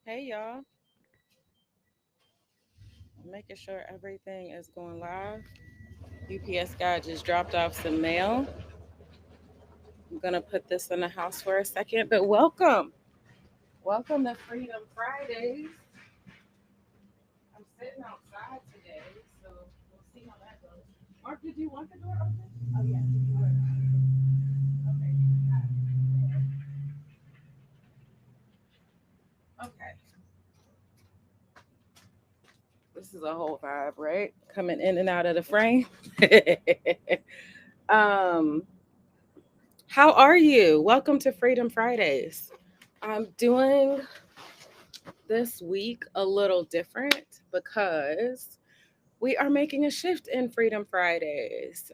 Hey y'all, making sure everything is going live. UPS guy just dropped off some mail. I'm gonna put this in the house for a second, but welcome to Freedom Fridays. I'm sitting outside today, so we'll see how that goes. Mark, did you want the door open? Oh yeah. Okay. Okay. This is a whole vibe, right? Coming in and out of the frame. um, how are you? Welcome to Freedom Fridays. I'm doing this week a little different because we are making a shift in Freedom Fridays.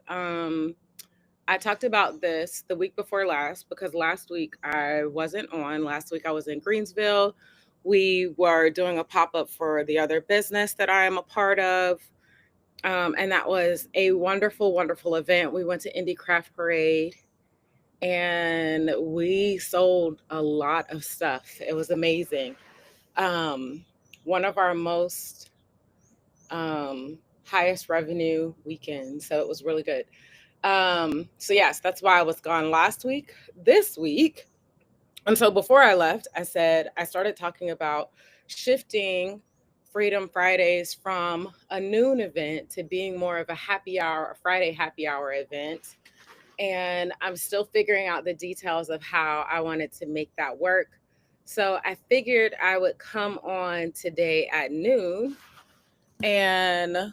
I talked about this the week before last because last week I wasn't on. Last week I was in Greensville. We were doing a pop up for the other business that I am a part of. And that was a wonderful, wonderful event. We went to Indie Craft Parade and we sold a lot of stuff. It was amazing. Um, One of our most highest revenue weekends. So it was really good. So yes, that's why I was gone last week. This week, and so before I left, I said I started talking about shifting Freedom Fridays from a noon event to being more of a happy hour, a Friday happy hour event. And I'm still figuring out the details of how I wanted to make that work. So I figured I would come on today at noon and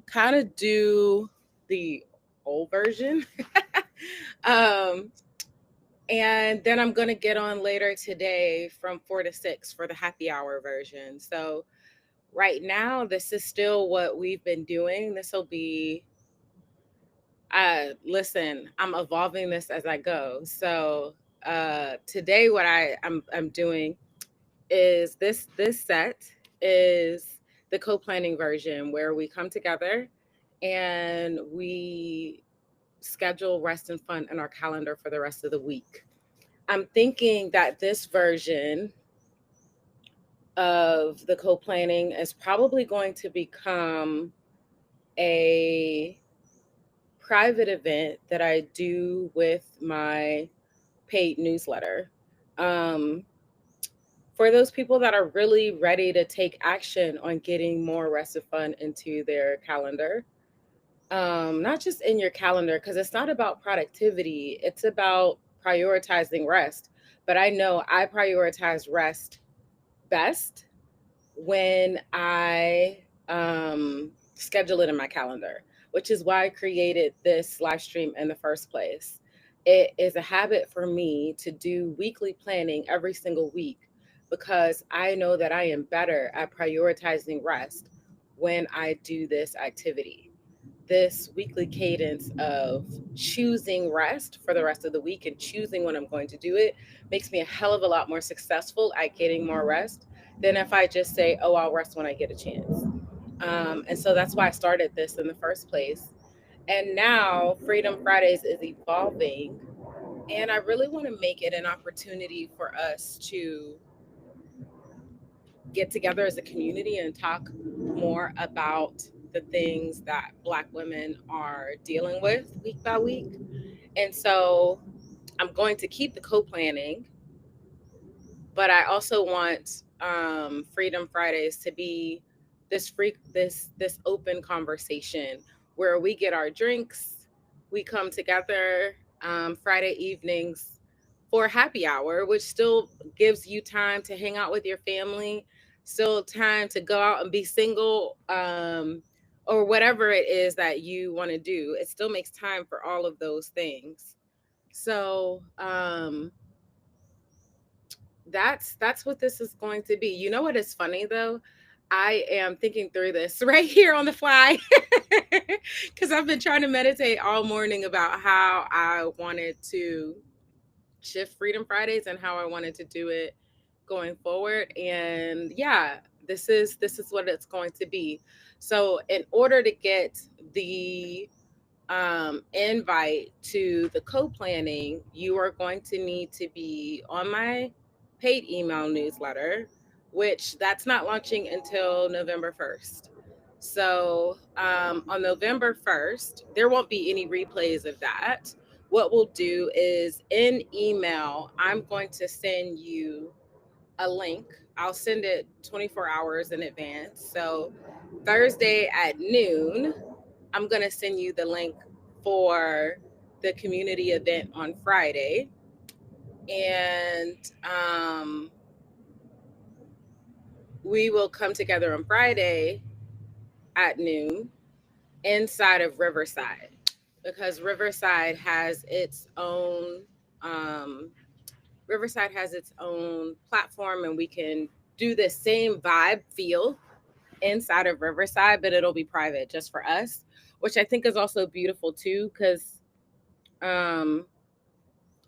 kind of do the old version. um, and then I'm going to get on later today from 4 to 6 for the happy hour version. So right now, this is still what we've been doing. This will be, listen, I'm evolving this as I go. So today, what I'm doing is this set is the co-planning version where we come together and we schedule rest and fun in our calendar for the rest of the week. I'm thinking that this version of the co-planning is probably going to become a private event that I do with my paid newsletter. Um, for those people that are really ready to take action on getting more rest and fun into their calendar, not just in your calendar, because it's not about productivity, it's about prioritizing rest. But I know I prioritize rest best when I schedule it in my calendar, which is why I created this live stream in the first place. It is a habit for me to do weekly planning every single week because I know that I am better at prioritizing rest when I do this activity. This weekly cadence of choosing rest for the rest of the week and choosing when I'm going to do it makes me a hell of a lot more successful at getting more rest than if I just say, oh, I'll rest when I get a chance. And so that's why I started this in the first place. And now Freedom Fridays is evolving. And I really want to make it an opportunity for us to get together as a community and talk more about the things that Black women are dealing with week by week. And so I'm going to keep the co planning, but I also want Freedom Fridays to be this open conversation where we get our drinks, we come together Friday evenings for happy hour, which still gives you time to hang out with your family, still time to go out and be single, or whatever it is that you want to do. It still makes time for all of those things. So that's what this is going to be. You know what is funny though? I am thinking through this right here on the fly because I've been trying to meditate all morning about how I wanted to shift Freedom Fridays and how I wanted to do it going forward. And yeah, this is what it's going to be. So in order to get the invite to the co-planning, you are going to need to be on my paid email newsletter. which that's not launching until November 1st. So on November 1st, there won't be any replays of that. What we'll do is in email, I'm going to send you a link. I'll send it 24 hours in advance. So Thursday at noon, I'm going to send you the link for the community event on Friday. And we will come together on Friday at noon inside of Riverside, because um, Riverside has its own platform, and we can do the same vibe feel inside of Riverside, but it'll be private just for us, which I think is also beautiful too. Because um,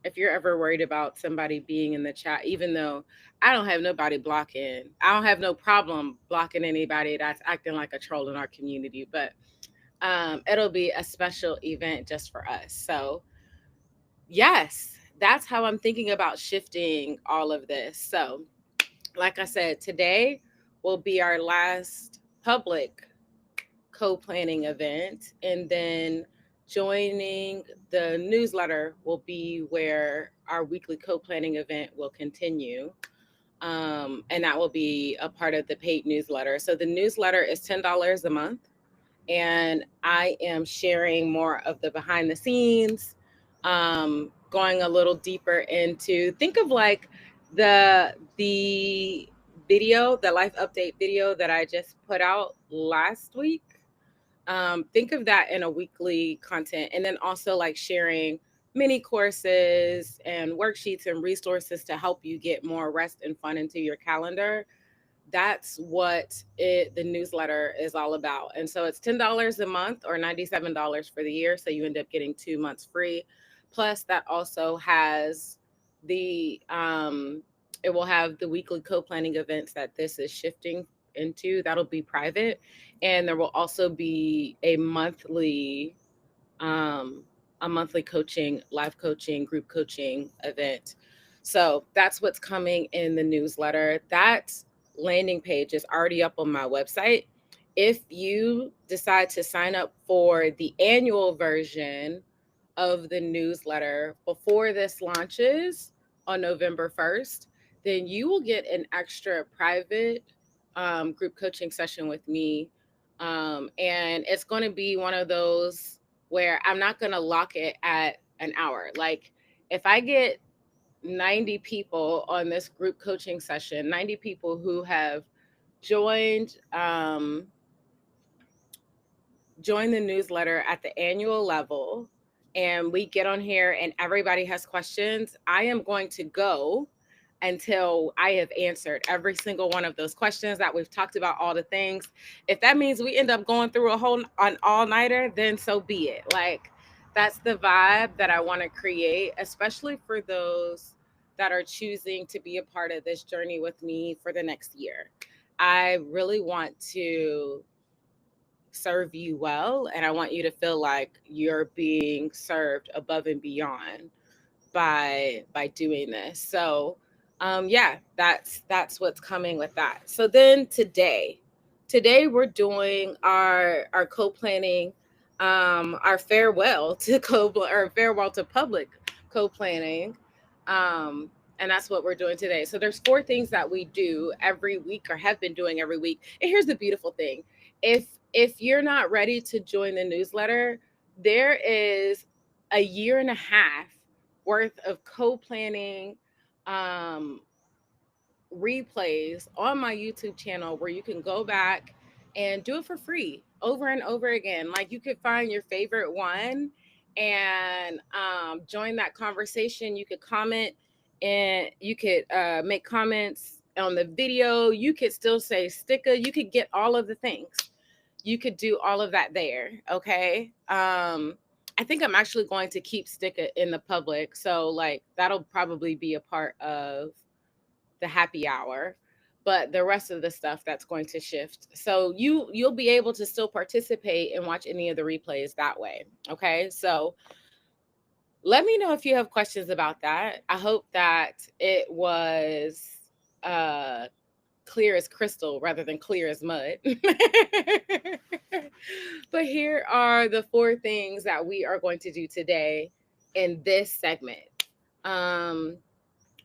if you're ever worried about somebody being in the chat, even though I don't have nobody blocking, I don't have no problem blocking anybody that's acting like a troll in our community, but it'll be a special event just for us. So, yes, that's how I'm thinking about shifting all of this. So, like I said, today will be our last public co-planning event, and then joining the newsletter will be where our weekly co-planning event will continue. And that will be a part of the paid newsletter. So the newsletter is $10 a month, and I am sharing more of the behind the scenes, going a little deeper into, think of like the video, the life update video that I just put out last week. Think of that in a weekly content, and then also like sharing mini courses and worksheets and resources to help you get more rest and fun into your calendar. That's what the newsletter is all about. And so it's $10 a month or $97 for the year. So you end up getting 2 months free. Plus, that also has it will have the weekly co-planning events that this is shifting into. That'll be private. And there will also be um, a monthly coaching, live coaching, group coaching event. So that's what's coming in the newsletter. That landing page is already up on my website. If you decide to sign up for the annual version of the newsletter before this launches on November 1st, then you will get an extra private group coaching session with me. And it's going to be one of those where I'm not going to lock it at an hour. Like if I get 90 people on this group coaching session, 90 people who have joined join the newsletter at the annual level, and we get on here and everybody has questions, I am going to go until I have answered every single one of those questions that we've talked about, all the things. If that means we end up going through an all-nighter, then so be it. Like that's the vibe that I want to create, especially for those that are choosing to be a part of this journey with me for the next year. I really want to serve you well, and I want you to feel like you're being served above and beyond by doing this. So yeah, that's what's coming with that. So then today we're doing our co-planning, our farewell to farewell to public co-planning. And that's what we're doing today. So there's 4 things that we do every week or have been doing every week. And here's the beautiful thing. If you're not ready to join the newsletter, there is a year and a half worth of co-planning um, replays on my YouTube channel where you can go back and do it for free over and over again. Like you could find your favorite one and join that conversation. You could comment, and you could make comments on the video. You could still say sticker. You could get all of the things. You could do all of that there. Okay. I think I'm actually going to keep Sticker in the public. So like that'll probably be a part of the happy hour, but the rest of the stuff that's going to shift. So you'll be able to still participate and watch any of the replays that way. Okay. So let me know if you have questions about that. I hope that it was clear as crystal rather than clear as mud. But here are the four things that we are going to do today in this segment. Um,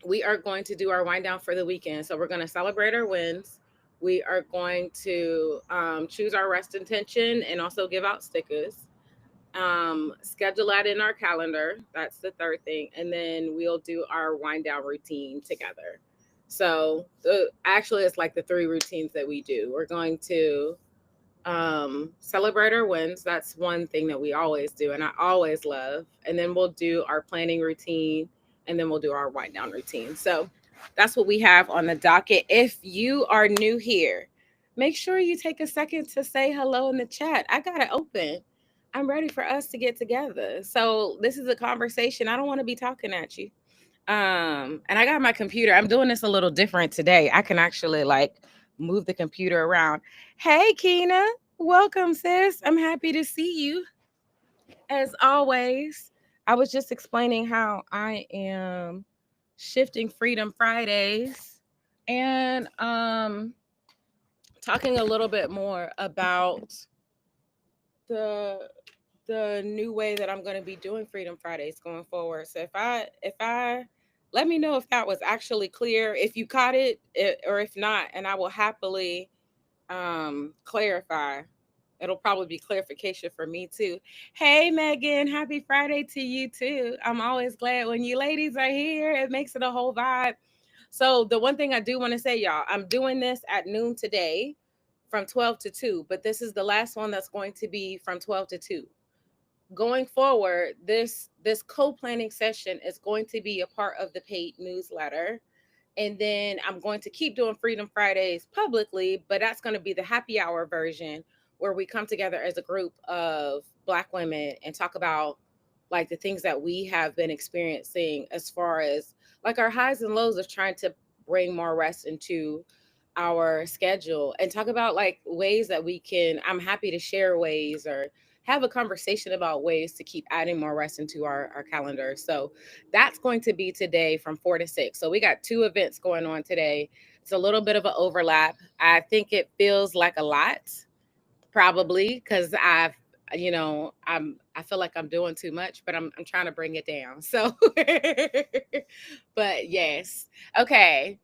we are going to do our wind down for the weekend. So we're going to celebrate our wins. We are going to choose our rest intention and also give out stickers. Schedule that in our calendar. That's the third thing. And then we'll do our wind down routine together. So actually, it's like the three routines that we do. We're going to celebrate our wins. That's one thing that we always do, and I always love. And then we'll do our planning routine, and then we'll do our wind down routine. So that's what we have on the docket. If you are new here, make sure you take a second to say hello in the chat. I got it open. I'm ready for us to get together. So this is a conversation. I don't want to be talking at you. And I got my computer. I'm doing this a little different today. I can actually like move the computer around. Hey, Keena, welcome, sis. I'm happy to see you as always. I was just explaining how I am shifting Freedom Fridays and talking a little bit more about the new way that I'm going to be doing Freedom Fridays going forward. So if I let me know if that was actually clear, if you caught it, or if not, and I will happily clarify. It'll probably be clarification for me too. Hey Megan, happy Friday to you too. I'm always glad when you ladies are here. It makes it a whole vibe. So the one thing I do want to say, y'all, I'm doing this at noon today from 12 to 2, but this is the last one that's going to be from 12 to 2. Going forward, this co-planning session is going to be a part of the paid newsletter. And then I'm going to keep doing Freedom Fridays publicly, but that's going to be the happy hour version where we come together as a group of Black women and talk about like the things that we have been experiencing as far as like our highs and lows of trying to bring more rest into our schedule and talk about like ways that we can. I'm happy to share ways or have a conversation about ways to keep adding more rest into our calendar. So that's going to be today from 4 to 6. So we got two events going on today. It's a little bit of an overlap. I think it feels like a lot, probably because I feel like I'm doing too much, but I'm trying to bring it down. So, but yes, okay.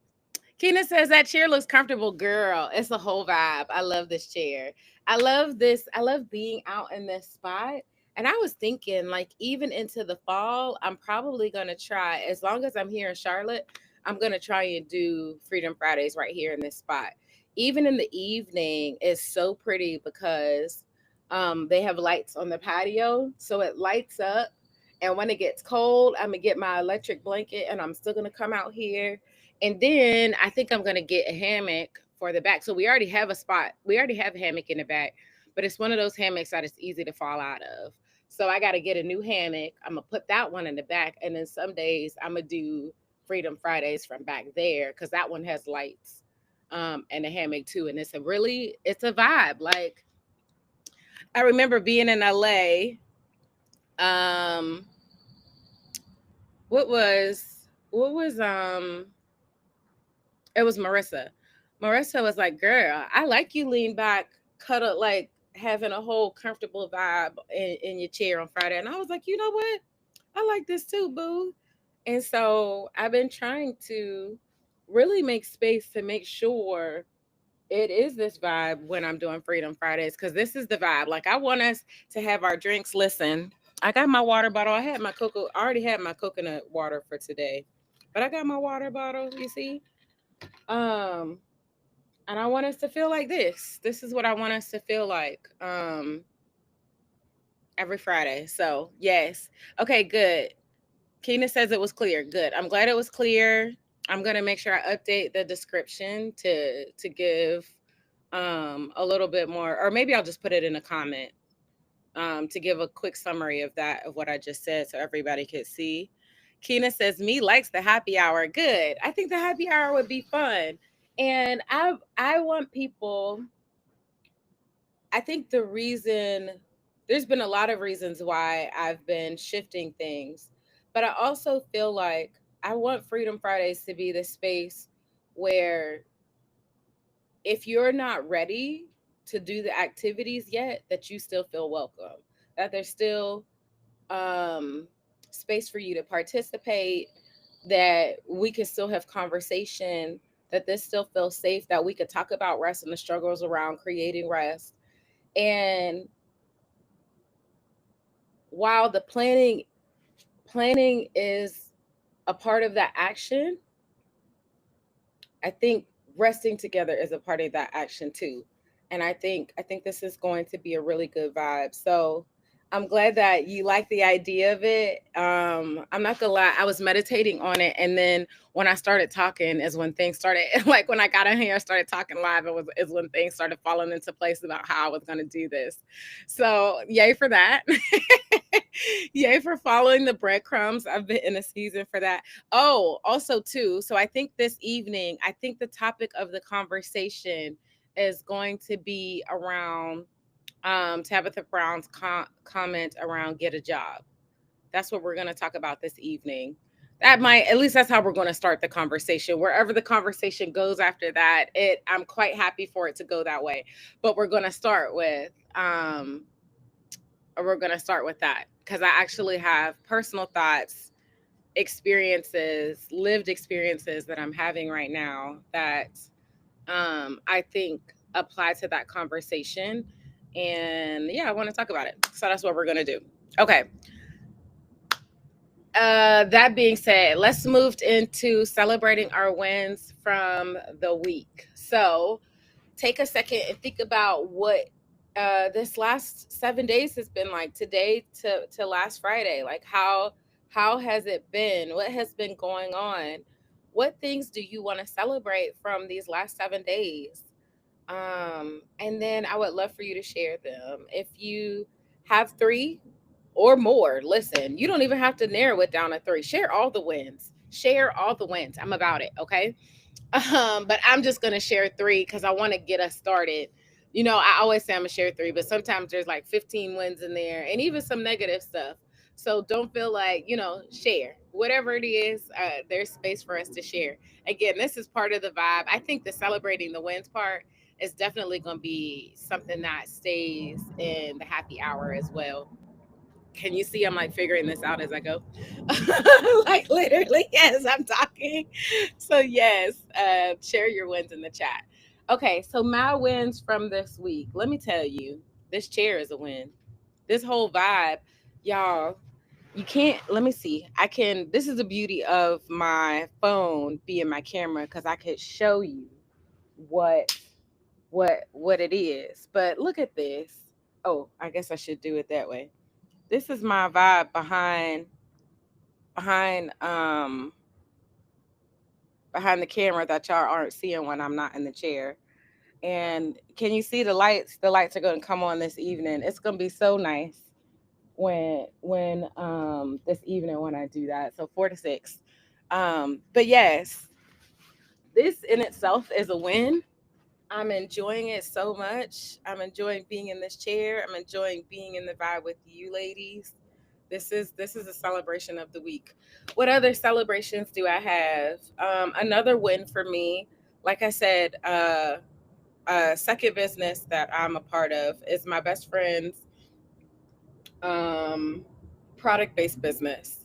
Keena says that chair looks comfortable, girl. It's a whole vibe. I love this chair. I love this. I love being out in this spot. And I was thinking, like, even into the fall, I'm probably gonna try, as long as I'm here in Charlotte, I'm gonna try and do Freedom Fridays right here in this spot. Even in the evening, it's so pretty because they have lights on the patio, so it lights up. And when it gets cold, I'm gonna get my electric blanket, and I'm still gonna come out here, and then I think I'm gonna get a hammock for the back. So we already have a spot. We already have a hammock in the back, but it's one of those hammocks that is easy to fall out of. So I gotta get a new hammock. I'm gonna put that one in the back, and then some days I'm gonna do Freedom Fridays from back there because that one has lights and a hammock too. And it's a vibe. Like I remember being in LA. Um, what was it was Marissa. Marissa was like, girl, I like you lean back, cuddle, like having a whole comfortable vibe in your chair on Friday. And I was like, you know what? I like this too, boo. And so I've been trying to really make space to make sure it is this vibe when I'm doing Freedom Fridays, because this is the vibe. Like I want us to have our drinks. Listen, I got my water bottle. I already had my coconut water for today. But I got my water bottle, you see? Um, and I want us to feel like this. This is what I want us to feel like every Friday. So, yes. Okay, good. Keena says it was clear. Good. I'm glad it was clear. I'm going to make sure I update the description to give a little bit more, or maybe I'll just put it in a comment to give a quick summary of that, of what I just said, so everybody could see. Keena says, me likes the happy hour. Good. I think the happy hour would be fun. And I want people, I think the reason, there's been a lot of reasons why I've been shifting things, but I also feel like I want Freedom Fridays to be the space where if you're not ready to do the activities yet, that you still feel welcome, that there's still um, space for you to participate, that we can still have conversation, that this still feels safe, that we could talk about rest and the struggles around creating rest. And while the planning is a part of that action, I think resting together is a part of that action too. And I think this is going to be a really good vibe. So I'm glad that you like the idea of it. I'm not gonna lie, I was meditating on it, and then when I started talking is when things started like when I got in here and started talking live, it was is when things started falling into place about how I was gonna do this. So yay for that. Yay for following the breadcrumbs. I've been in a season for that. Oh, also too. So I think this evening, I think the topic of the conversation is going to be around Tabitha Brown's comment around get a job. That's what we're going to talk about this evening. That might, at least that's how we're going to start the conversation. Wherever the conversation goes after that, I'm quite happy for it to go that way. But we're going to start with that because I actually have personal thoughts, experiences, lived experiences that I'm having right now that I think apply to that conversation. And yeah, I want to talk about it. So that's what we're going to do. Okay. That being said, let's move into celebrating our wins from the week. So take a second and think about what this last 7 days has been like, today to last Friday. Like how has it been? What has been going on? What things do you want to celebrate from these last 7 days? And then I would love for you to share them. If you have three or more, listen, you don't even have to narrow it down to three. Share all the wins. Share all the wins. I'm about it. Okay. But I'm just gonna share three because I want to get us started. I always say I'm gonna share three, but sometimes there's like 15 wins in there and even some negative stuff. So don't feel like, share whatever it is. There's space for us to share. Again, this is part of the vibe. I think the celebrating the wins part is definitely gonna be something that stays in the happy hour as well. Can you see I'm like figuring this out as I go? Like literally, yes, I'm talking. So yes, share your wins in the chat. Okay, so my wins from this week. Let me tell you, this chair is a win. This whole vibe, y'all. You can't. Let me see. I can. This is the beauty of my phone being my camera because I could show you what what it is. But look at this. Oh, I guess I should do it that way. This is my vibe behind behind the camera that y'all aren't seeing when I'm not in the chair. And can you see the lights? The lights are going to come on this evening. It's going to be so nice when this evening when I do that. So 4 to 6. But yes, this in itself is a win. I'm enjoying it so much. I'm enjoying being in this chair. I'm enjoying being in the vibe with you ladies. This is a celebration of the week. What other celebrations do I have? Another win for me, like I said, second business that I'm a part of is my best friend's um, product based business.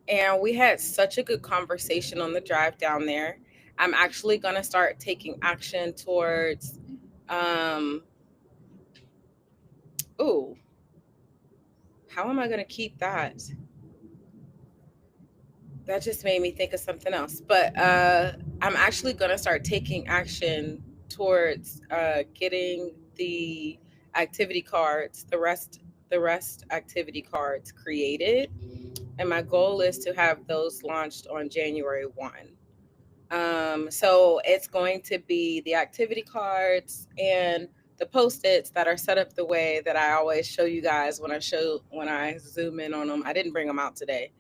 And we had such a good conversation on the drive down there. I'm actually going to start taking action towards, um, ooh, how am I going to keep that? That just made me think of something else. But I'm actually going to start taking action towards getting the activity cards, the rest activity cards created, and my goal is to have those launched on January 1. So it's going to be the activity cards and the post-its that are set up the way that I always show you guys when I zoom in on them. I didn't bring them out today,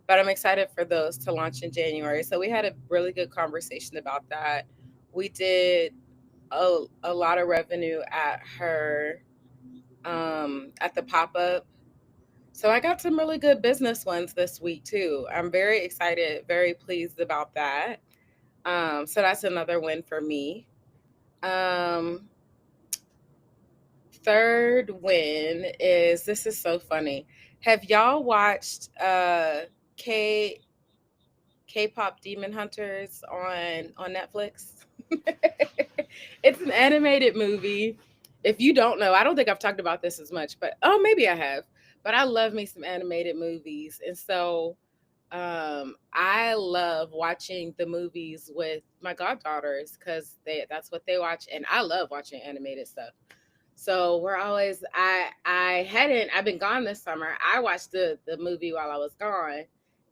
but I'm excited for those to launch in January. So we had a really good conversation about that. We did a lot of revenue at the pop-up. So I got some really good business ones this week too. I'm very excited, very pleased about that. So that's another win for me. Um, third win is, this is so funny. Have y'all watched K K-pop Demon Hunters on Netflix? It's an animated movie. If you don't know, I don't think I've talked about this as much, but oh, maybe I have. But I love me some animated movies, and so I love watching the movies with my goddaughters because that's what they watch, and I love watching animated stuff. So we're always I've been gone this summer. I watched the movie while I was gone.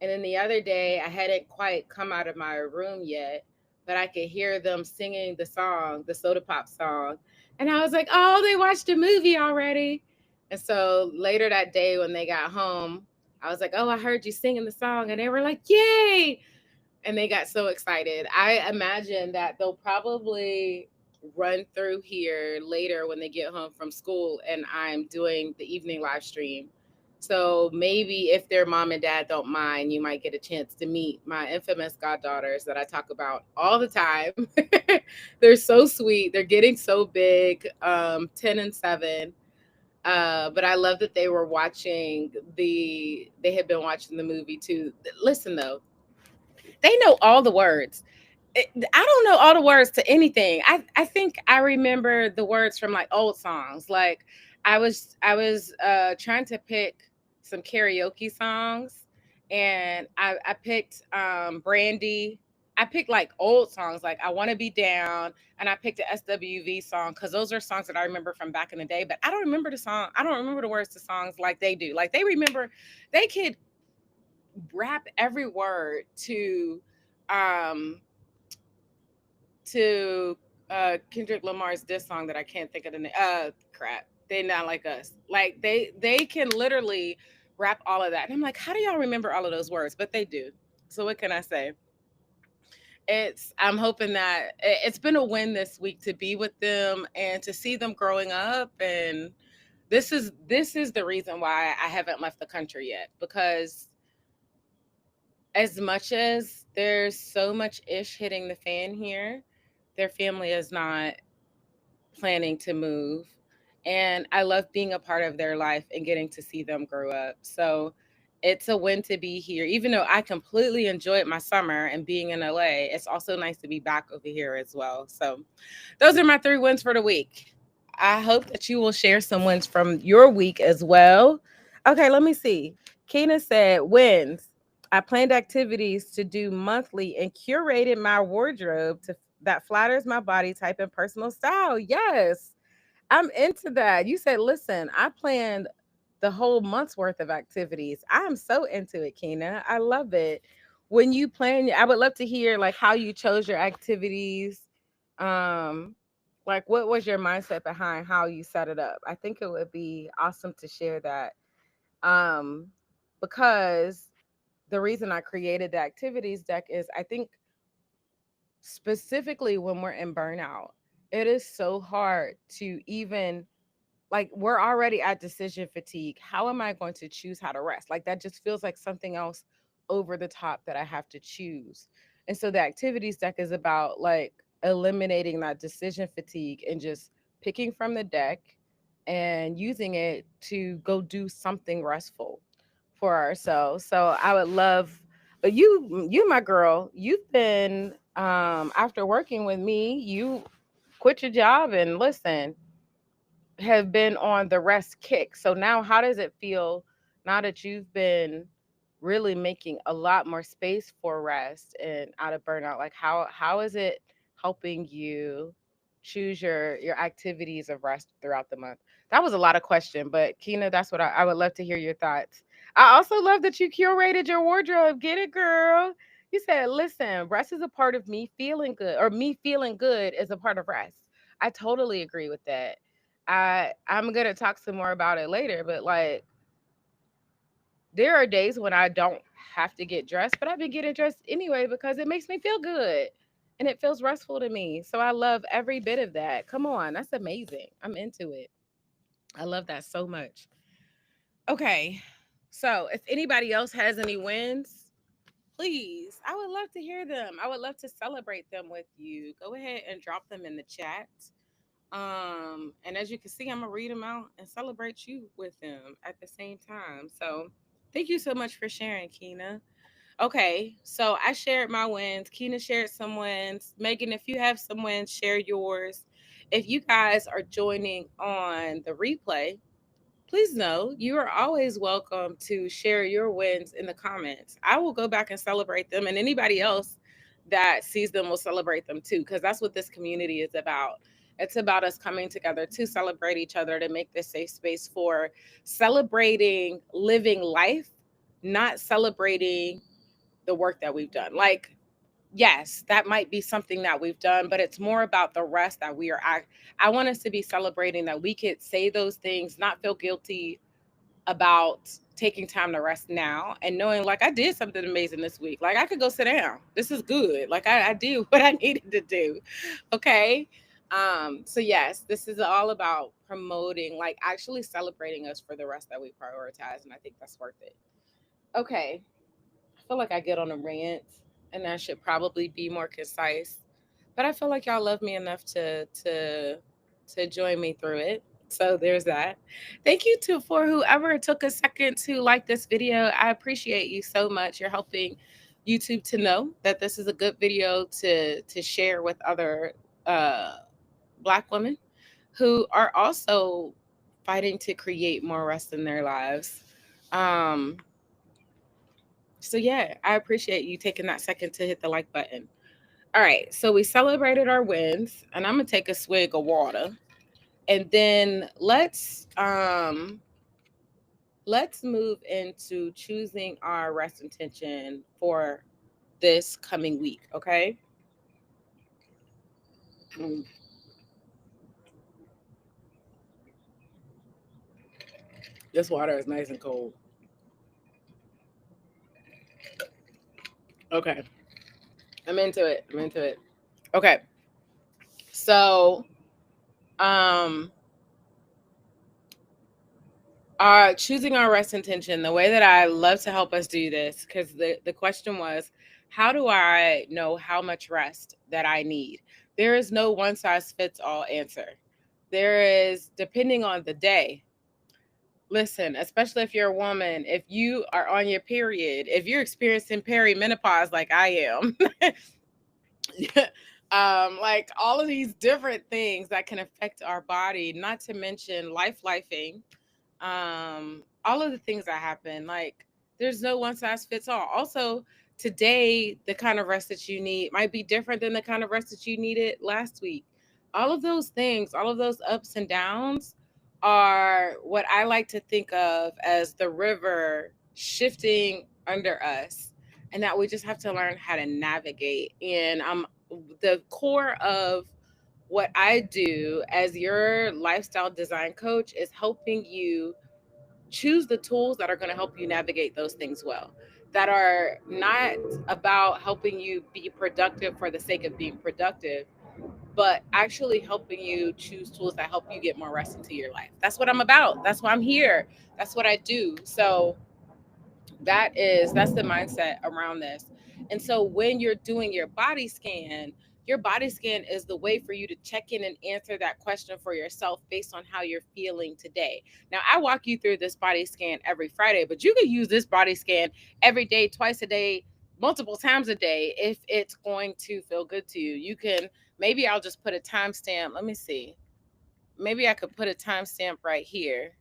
And then the other day I hadn't quite come out of my room yet, but I could hear them singing the song, the Soda Pop song. And I was like, "Oh, they watched the movie already." And so later that day when they got home, I was like, "Oh, I heard you singing the song." And they were like, "Yay!" And they got so excited. I imagine that they'll probably run through here later when they get home from school and I'm doing the evening live stream. So maybe if their mom and dad don't mind, you might get a chance to meet my infamous goddaughters that I talk about all the time. They're so sweet. They're getting so big, 10 and 7. But I love that they had been watching the movie too. Listen though, they know all the words. I don't know all the words to anything. I think I remember the words from like old songs. Like I was trying to pick some karaoke songs, and I picked Brandy. I picked like old songs, like I Want to Be Down, and I picked a SWV song because those are songs that I remember from back in the day. But I don't remember the song. I don't remember the words to songs like they do. Like they remember, they could rap every word um to Kendrick Lamar's diss song that I can't think of the name. Crap. They not like us. Like they can literally rap all of that. And I'm like, how do y'all remember all of those words? But they do. So what can I say? I'm hoping that it's been a win this week to be with them and to see them growing up. And this is the reason why I haven't left the country yet, because as much as there's so much ish hitting the fan here, their family is not planning to move. And I love being a part of their life and getting to see them grow up. So it's a win to be here. Even though I completely enjoyed my summer and being in LA, it's also nice to be back over here as well. So those are my 3 wins for the week. I hope that you will share some wins from your week as well. Okay, let me see. Keena said, wins. I planned activities to do monthly and curated my wardrobe that flatters my body type and personal style. Yes, I'm into that. You said, listen, I planned the whole month's worth of activities. I'm so into it, Keena. I love it. When you plan, I would love to hear like how you chose your activities. Um, like what was your mindset behind how you set it up? I think it would be awesome to share that. Um, because the reason I created the activities deck is I think specifically when we're in burnout, it is so hard to even, like, we're already at decision fatigue. How am I going to choose how to rest? Like that just feels like something else over the top that I have to choose. And so the activities deck is about like eliminating that decision fatigue and just picking from the deck and using it to go do something restful for ourselves. So I would love, but you my girl, you've been after working with me, you quit your job and listen, have been on the rest kick. So now how does it feel now that you've been really making a lot more space for rest and out of burnout? Like how is it helping you choose your activities of rest throughout the month? That was a lot of question, but Keena, that's what I would love to hear your thoughts. I also love that you curated your wardrobe. Get it, girl. You said, listen, rest is a part of me feeling good, or me feeling good is a part of rest. I totally agree with that. I'm gonna talk some more about it later, but like there are days when I don't have to get dressed, but I've been getting dressed anyway because it makes me feel good and it feels restful to me. So I love every bit of that. Come on, that's amazing. I'm into it. I love that so much. Okay. So if anybody else has any wins, please. I would love to hear them. I would love to celebrate them with you. Go ahead and drop them in the chat. And as you can see, I'm gonna read them out and celebrate you with them at the same time. So thank you so much for sharing, Keena. Okay, so I shared my wins. Keena shared some wins. Megan, if you have some wins, share yours. If you guys are joining on the replay, please know you are always welcome to share your wins in the comments. I will go back and celebrate them, and anybody else that sees them will celebrate them too, because that's what this community is about. It's about us coming together to celebrate each other, to make this safe space for celebrating living life, not celebrating the work that we've done. Like, yes, that might be something that we've done, but it's more about the rest that we are. I want us to be celebrating that we could say those things, not feel guilty about taking time to rest now, and knowing like I did something amazing this week. Like I could go sit down. This is good. Like I did what I needed to do. Okay. So yes, this is all about promoting, like actually celebrating us for the rest that we prioritize. And I think that's worth it. Okay. I feel like I get on a rant and I should probably be more concise. But I feel like y'all love me enough to join me through it. So there's that. Thank you to for whoever took a second to like this video. I appreciate you so much. You're helping YouTube to know that this is a good video to share with other uh, Black women who are also fighting to create more rest in their lives. Um, so yeah, I appreciate you taking that second to hit the like button. All right, so we celebrated our wins, and I'm gonna take a swig of water, and then let's move into choosing our rest intention for this coming week. Okay. Mm, this water is nice and cold. Okay, I'm into it. I'm into it. Okay, so um choosing our rest intention, the way that I love to help us do this, because the question was, how do I know how much rest that I need? There is no one size fits all answer. There is, depending on the day. Listen, especially if you're a woman, if you are on your period, if you're experiencing perimenopause like I am, like all of these different things that can affect our body, not to mention lifing, all of the things that happen, like there's no one size fits all. Also, today the kind of rest that you need might be different than the kind of rest that you needed last week. All of those things, all of those ups and downs are what I like to think of as the river shifting under us, and that we just have to learn how to navigate. And the core of what I do as your lifestyle design coach is helping you choose the tools that are going to help you navigate those things well, that are not about helping you be productive for the sake of being productive, but actually helping you choose tools that help you get more rest into your life. That's what I'm about. That's why I'm here. That's what I do. So that's the mindset around this. And so when you're doing your body scan is the way for you to check in and answer that question for yourself based on how you're feeling today. Now, I walk you through this body scan every Friday, but you can use this body scan every day, twice a day, multiple times a day if it's going to feel good to you. You can, maybe I'll just put a timestamp. Let me see. Maybe I could put a timestamp right here.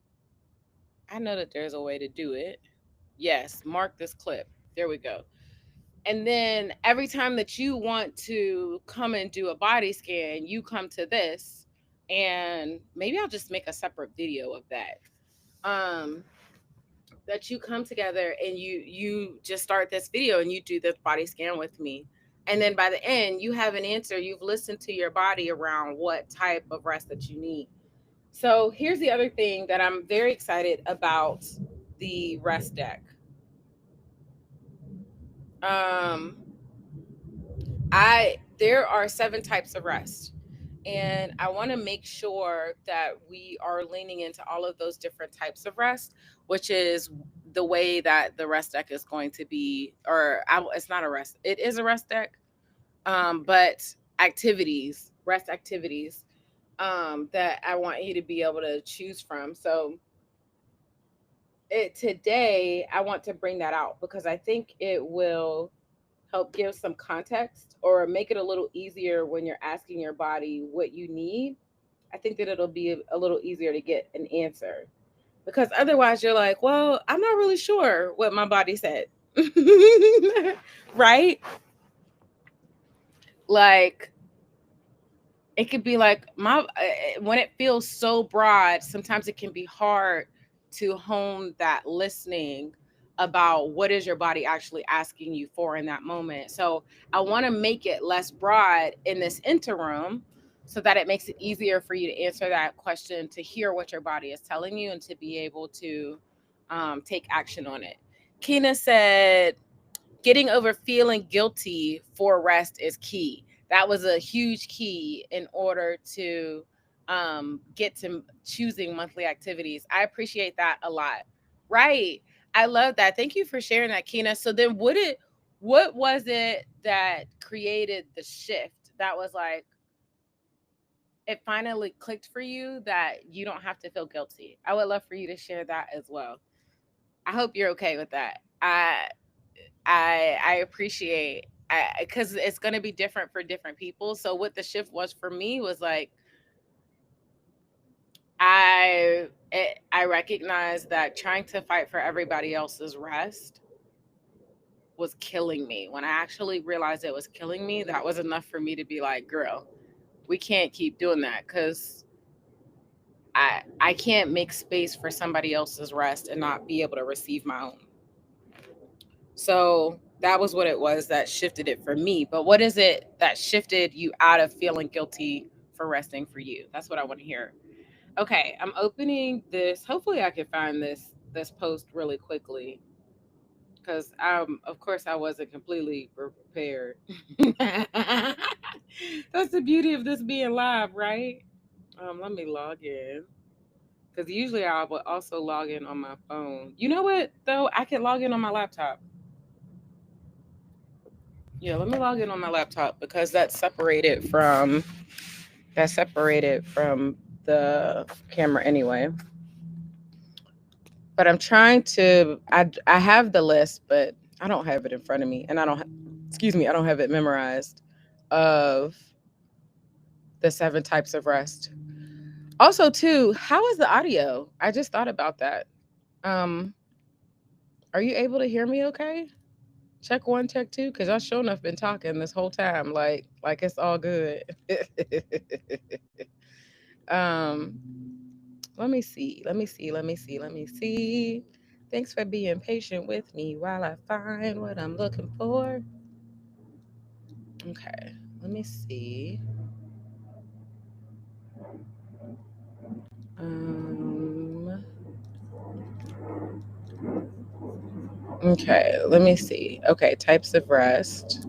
I know that there's a way to do it. Yes, mark this clip. There we go. And then every time that you want to come and do a body scan, you come to this, and maybe I'll just make a separate video of that. That you come together and you just start this video and you do this body scan with me. And then by the end, you have an answer. You've listened to your body around what type of rest that you need. So here's the other thing that I'm very excited about the rest deck. Um, there are 7 types of rest. And I want to make sure that we are leaning into all of those different types of rest, which is the way that the rest deck is going to be, it's not a rest, it is a rest deck, but rest activities, that I want you to be able to choose from. So today I want to bring that out because I think it will help give some context or make it a little easier when you're asking your body what you need. I think that it'll be a little easier to get an answer because otherwise you're like, well, I'm not really sure what my body said. Right? Like, it could be like when it feels so broad, sometimes it can be hard to hone that listening about what is your body actually asking you for in that moment. So I want to make it less broad in this interim so that it makes it easier for you to answer that question, to hear what your body is telling you, and to be able to take action on it. Kina said getting over feeling guilty for rest is key. That was a huge key in order to get to choosing monthly activities. I appreciate that a lot. Right. I love that. Thank you for sharing that, Kina. So then what was it that created the shift that was like, it finally clicked for you that you don't have to feel guilty? I would love for you to share that as well. I hope you're okay with that. I appreciate, because it's going to be different for different people. So what the shift was for me was like, I recognized that trying to fight for everybody else's rest was killing me. When I actually realized it was killing me, that was enough for me to be like, girl, we can't keep doing that, because I can't make space for somebody else's rest and not be able to receive my own. So that was what it was that shifted it for me. But what is it that shifted you out of feeling guilty for resting for you? That's what I want to hear. Okay, I'm opening this. Hopefully I can find this post really quickly, because of course I wasn't completely prepared. That's the beauty of this being live, right? Let me log in. Because usually I would also log in on my phone. You know what though? I can log in on my laptop. Yeah, let me log in on my laptop because that's separated from the camera anyway. But I'm trying to I have the list, but I don't have it in front of me, and excuse me, I don't have it memorized, of the 7 types of rest. Also, too, how is the audio? I just thought about that. Um, are you able to hear me okay? Check one, check two, because I sure enough been talking this whole time, like it's all good. um, let me see, let me see, let me see, let me see. Thanks for being patient with me while I find what I'm looking for. Okay, let me see. Um, okay, let me see. Okay, types of rest.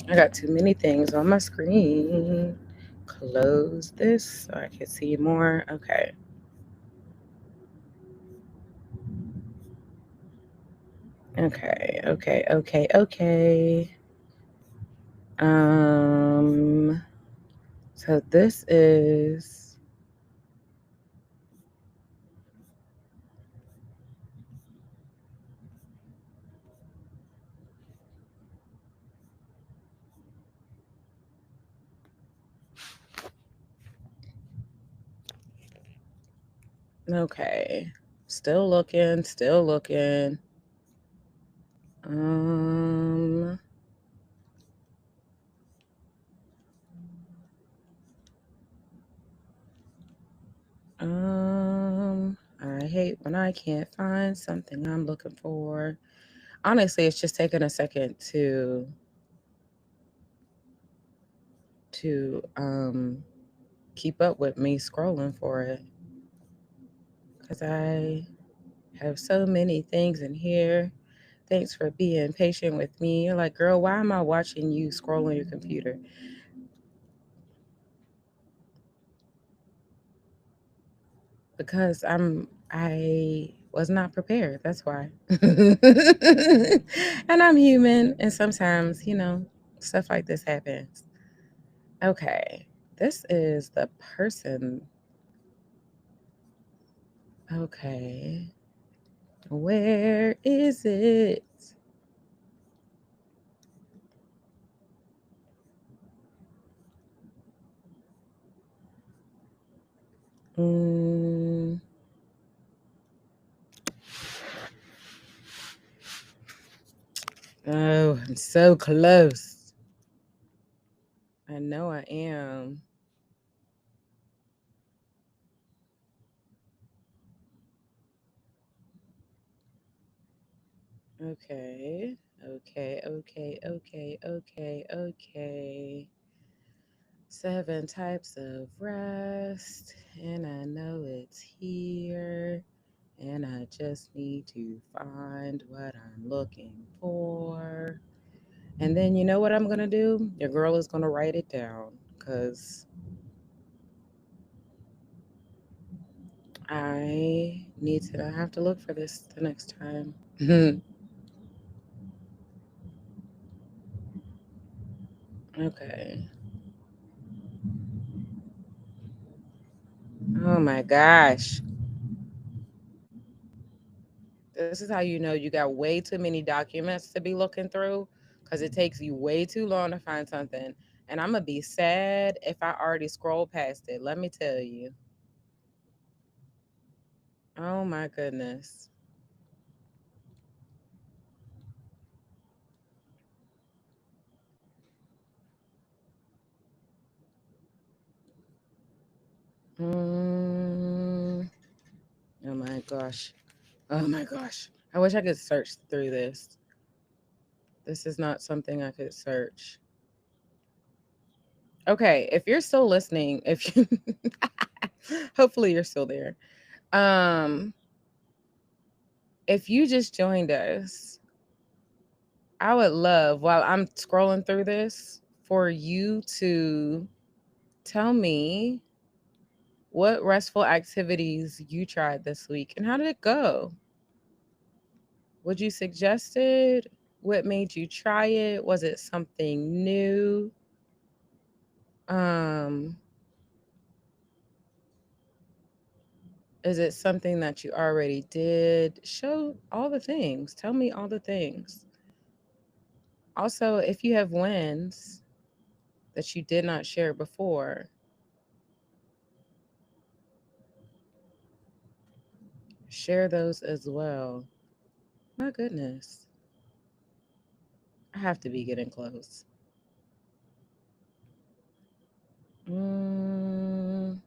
I got too many things on my screen. Close this so I can see more. Okay. Okay. So this is okay. Still looking, still looking. Um, I hate when I can't find something I'm looking for. Honestly, it's just taking a second to keep up with me scrolling for it, because I have so many things in here. Thanks for being patient with me. You're like, girl, why am I watching you scroll on your computer? Because I was not prepared. That's why. And I'm human. And sometimes, stuff like this happens. Okay. This is the person. Okay. Where is it? Mm. Oh, I'm so close. I know I am. Okay. Okay. Okay. Okay. Okay. Okay. 7 types of rest. And I know it's here. And I just need to find what I'm looking for. And then you know what I'm going to do? Your girl is going to write it down because I need to not have to look for this the next time. Okay. Oh my gosh. This is how you know you got way too many documents to be looking through because it takes you way too long to find something. And I'm going to be sad if I already scroll past it. Let me tell you. Oh my goodness. Mm, oh my gosh. Oh my gosh. I wish I could search through this. This is not something I could search. Okay, if you're still listening, if you hopefully you're still there. Um if you just joined us, I would love while I'm scrolling through this for you to tell me what restful activities you tried this week and how did it go? Would you suggest it? What made you try it? Was it something new? Um, is it something that you already did? Show all the things. Tell me all the things. Also, if you have wins that you did not share before, share those as well. My goodness. I have to be getting close. Mm,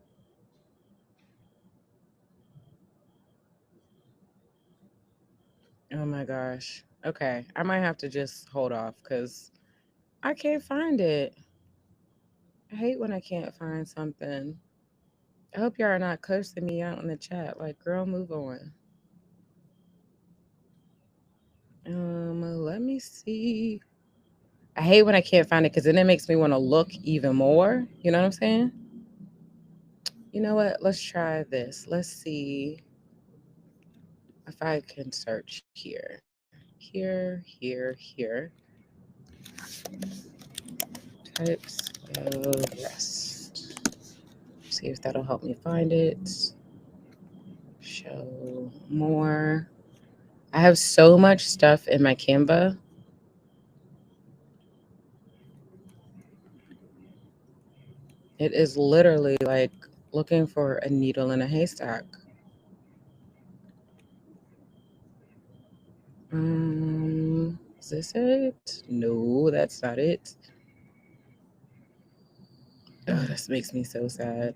oh my gosh. Okay. I might have to just hold off because I can't find it. I hate when I can't find something. I hope y'all are not cursing me out in the chat. Like, girl, move on. Let me see. I hate when I can't find it because then it makes me want to look even more. You know what I'm saying? You know what? Let's try this. Let's see if I can search here. Here, here, here. Types of rest. See if that'll help me find it. Show more. I have so much stuff in my Canva. It is literally like looking for a needle in a haystack. Is this it? No, that's not it. Oh, this makes me so sad.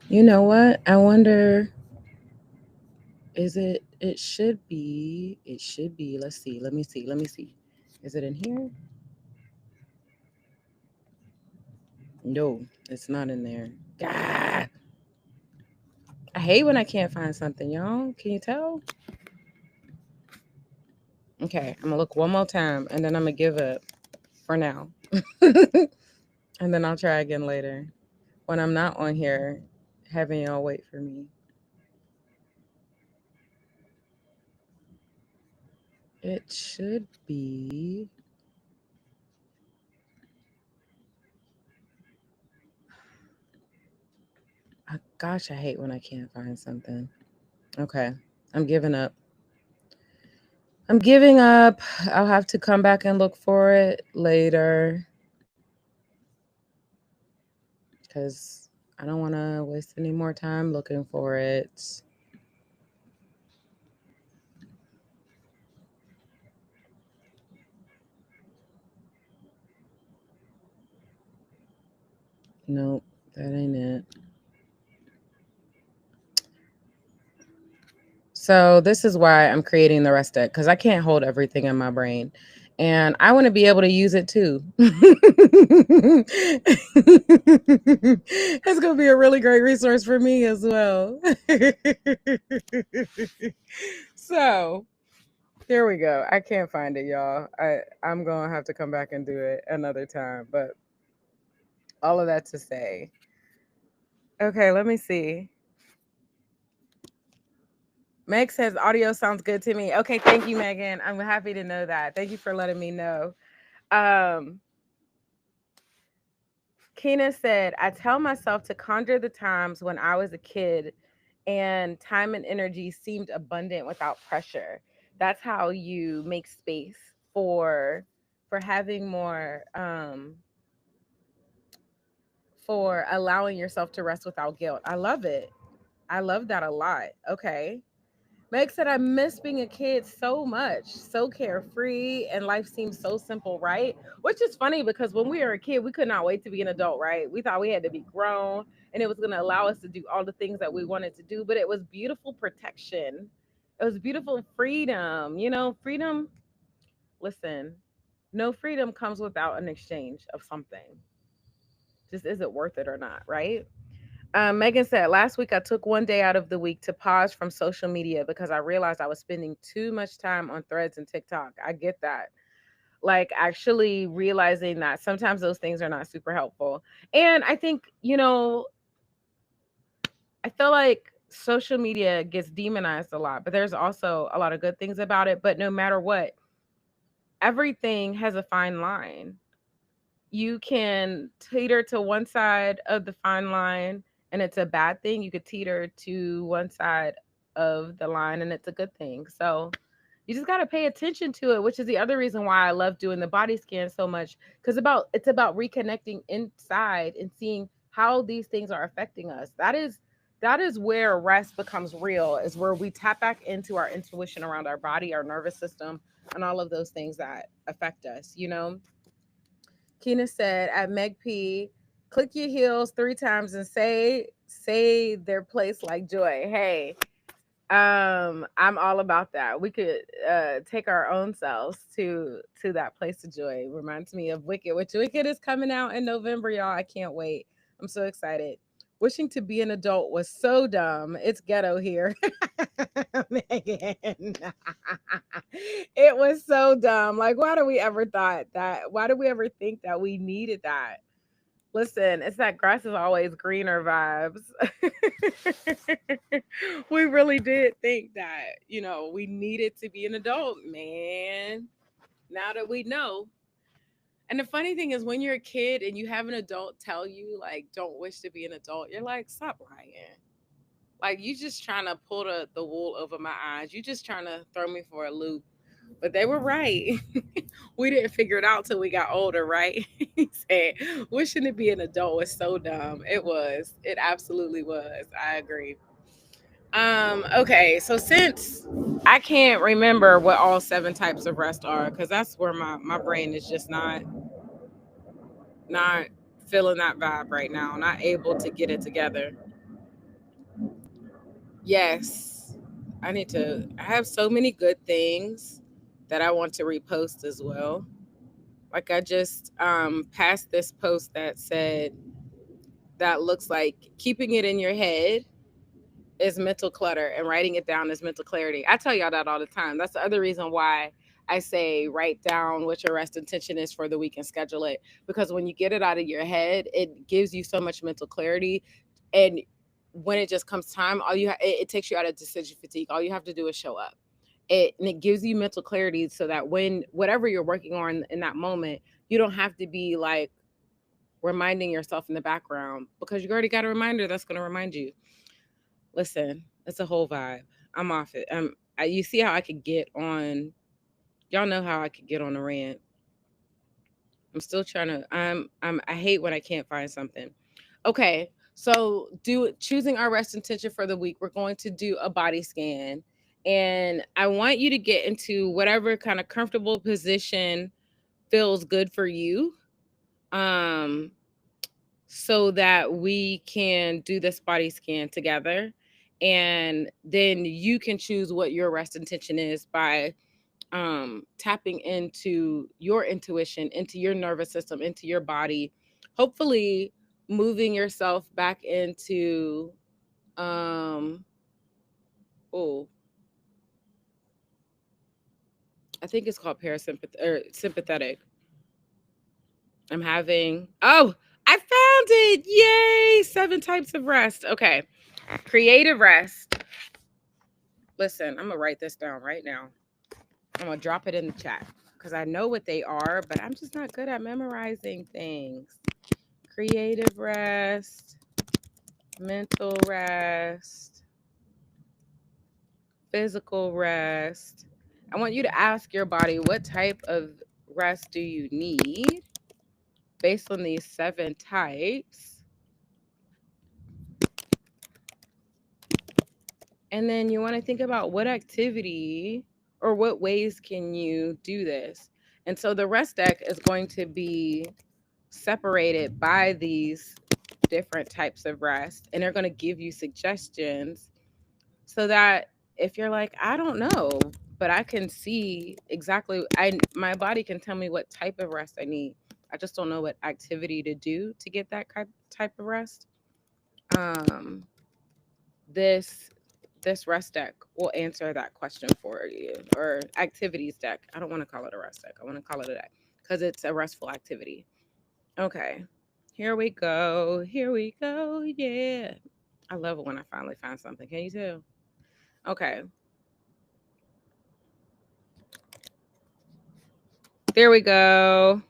You know what? I wonder, is it? It should be. It should be. Let's see. Let me see. Let me see. Is it in here? No, it's not in there. God, I hate when I can't find something, y'all. Can you tell? Okay, I'm gonna look one more time and then I'm gonna give up for now. And then I'll try again later when I'm not on here having y'all wait for me. It should be. Gosh, I hate when I can't find something. Okay, I'm giving up. I'm giving up. I'll have to come back and look for it later because I don't want to waste any more time looking for it. Nope, that ain't it. So this is why I'm creating the rest deck because I can't hold everything in my brain. And I want to be able to use it too. It's going to be a really great resource for me as well. So here we go. I can't find it, y'all. I'm going to have to come back and do it another time. But all of that to say, okay, let me see. Meg says audio sounds good to me. Okay, thank you, Megan. I'm happy to know that. Thank you for letting me know. Kina said, I tell myself to conjure the times when I was a kid and time and energy seemed abundant without pressure. That's how you make space for having more for allowing yourself to rest without guilt. I love it. I love that a lot. Okay. Meg said, I miss being a kid so much, so carefree, and life seems so simple, right? Which is funny because when we were a kid, we could not wait to be an adult, right? We thought we had to be grown and it was going to allow us to do all the things that we wanted to do, but it was beautiful protection. It was beautiful freedom. You know, freedom, listen, no freedom comes without an exchange of something. Just is it worth it or not, right? Megan said, last week I took one day out of the week to pause from social media because I realized I was spending too much time on threads and TikTok. I get that. Like, actually realizing that sometimes those things are not super helpful. And I think, I feel like social media gets demonized a lot, but there's also a lot of good things about it. But no matter what, everything has a fine line. You can teeter to one side of the fine line and it's a bad thing. You could teeter to one side of the line and it's a good thing. So you just got to pay attention to it, which is the other reason why I love doing the body scan so much, because it's about reconnecting inside and seeing how these things are affecting us. That is where rest becomes real, is where we tap back into our intuition around our body, our nervous system, and all of those things that affect us. Kina said at Meg P, click your heels 3 times and say their place like joy. Hey, I'm all about that. We could take our own selves to that place of joy. Reminds me of Wicked, which Wicked is coming out in November, y'all. I can't wait. I'm so excited. Wishing to be an adult was so dumb. It's ghetto here. Megan. It was so dumb. Like, why do we ever thought that? Why do we ever think that we needed that? Listen, it's that grass is always greener vibes. We really did think that, we needed to be an adult, man. Now that we know. And the funny thing is, when you're a kid and you have an adult tell you, like, don't wish to be an adult, you're like, stop lying. Like, you just trying to pull the wool over my eyes. You just trying to throw me for a loop. But they were right. We didn't figure it out till we got older, right? He said, wishing to be an adult was so dumb. It was. It absolutely was. I agree. Okay, so since I can't remember what all 7 types of rest are, because that's where my brain is just not feeling that vibe right now, not able to get it together. Yes, I have so many good things that I want to repost as well. Like, I just passed this post that said that looks like keeping it in your head is mental clutter and writing it down is mental clarity. I tell y'all that all the time. That's the other reason why I say write down what your rest intention is for the week and schedule it, because when you get it out of your head, it gives you so much mental clarity. And when it just comes time, it takes you out of decision fatigue. All you have to do is show up. And it gives you mental clarity so that when whatever you're working on in that moment, you don't have to be like reminding yourself in the background, because you already got a reminder that's going to remind you. Listen, it's a whole vibe. I'm off it. You see how I could get on. Y'all know how I could get on a rant. I'm still trying to. I hate when I can't find something. Okay, so choosing our rest intention for the week. We're going to do a body scan, and I want you to get into whatever kind of comfortable position feels good for you. Um, so that we can do this body scan together. And then you can choose what your rest intention is by tapping into your intuition, into your nervous system, into your body, hopefully moving yourself back into oh, I think it's called parasympathetic or sympathetic. I'm having I found it. Yay! 7 types of rest. Okay. Creative rest. Listen, I'm gonna write this down right now. I'm gonna drop it in the chat because I know what they are, but I'm just not good at memorizing things. Creative rest, mental rest, physical rest. I want you to ask your body, what type of rest do you need based on these 7 types? And then you want to think about what activity or what ways can you do this. And so the rest deck is going to be separated by these different types of rest, and they're going to give you suggestions so that if you're like, I don't know, but I can see exactly, my body can tell me what type of rest I need. I just don't know what activity to do to get that type of rest. um this this rest deck will answer that question for you, or activities deck. I don't want to call it a rest deck, I want to call it a deck because it's a restful activity. Okay, here we go. Here we go. Yeah. I love it when I finally find something. Can you tell? Okay. There we go.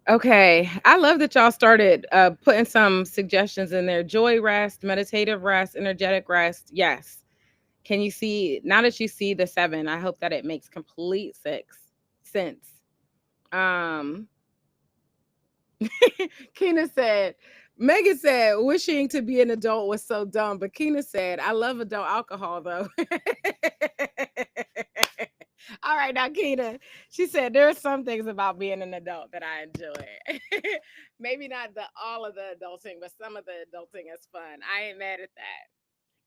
Okay. I love that y'all started putting some suggestions in there. Joy rest, meditative rest, energetic rest. Yes. Can you see, now that you see the 7, I hope that it makes complete sense. Um Keena said, Megan said, wishing to be an adult was so dumb. But Keena said, I love adult alcohol though. All right, now Keena, she said there are some things about being an adult that I enjoy. Maybe not the all of the adulting, but some of the adulting is fun. I ain't mad at that.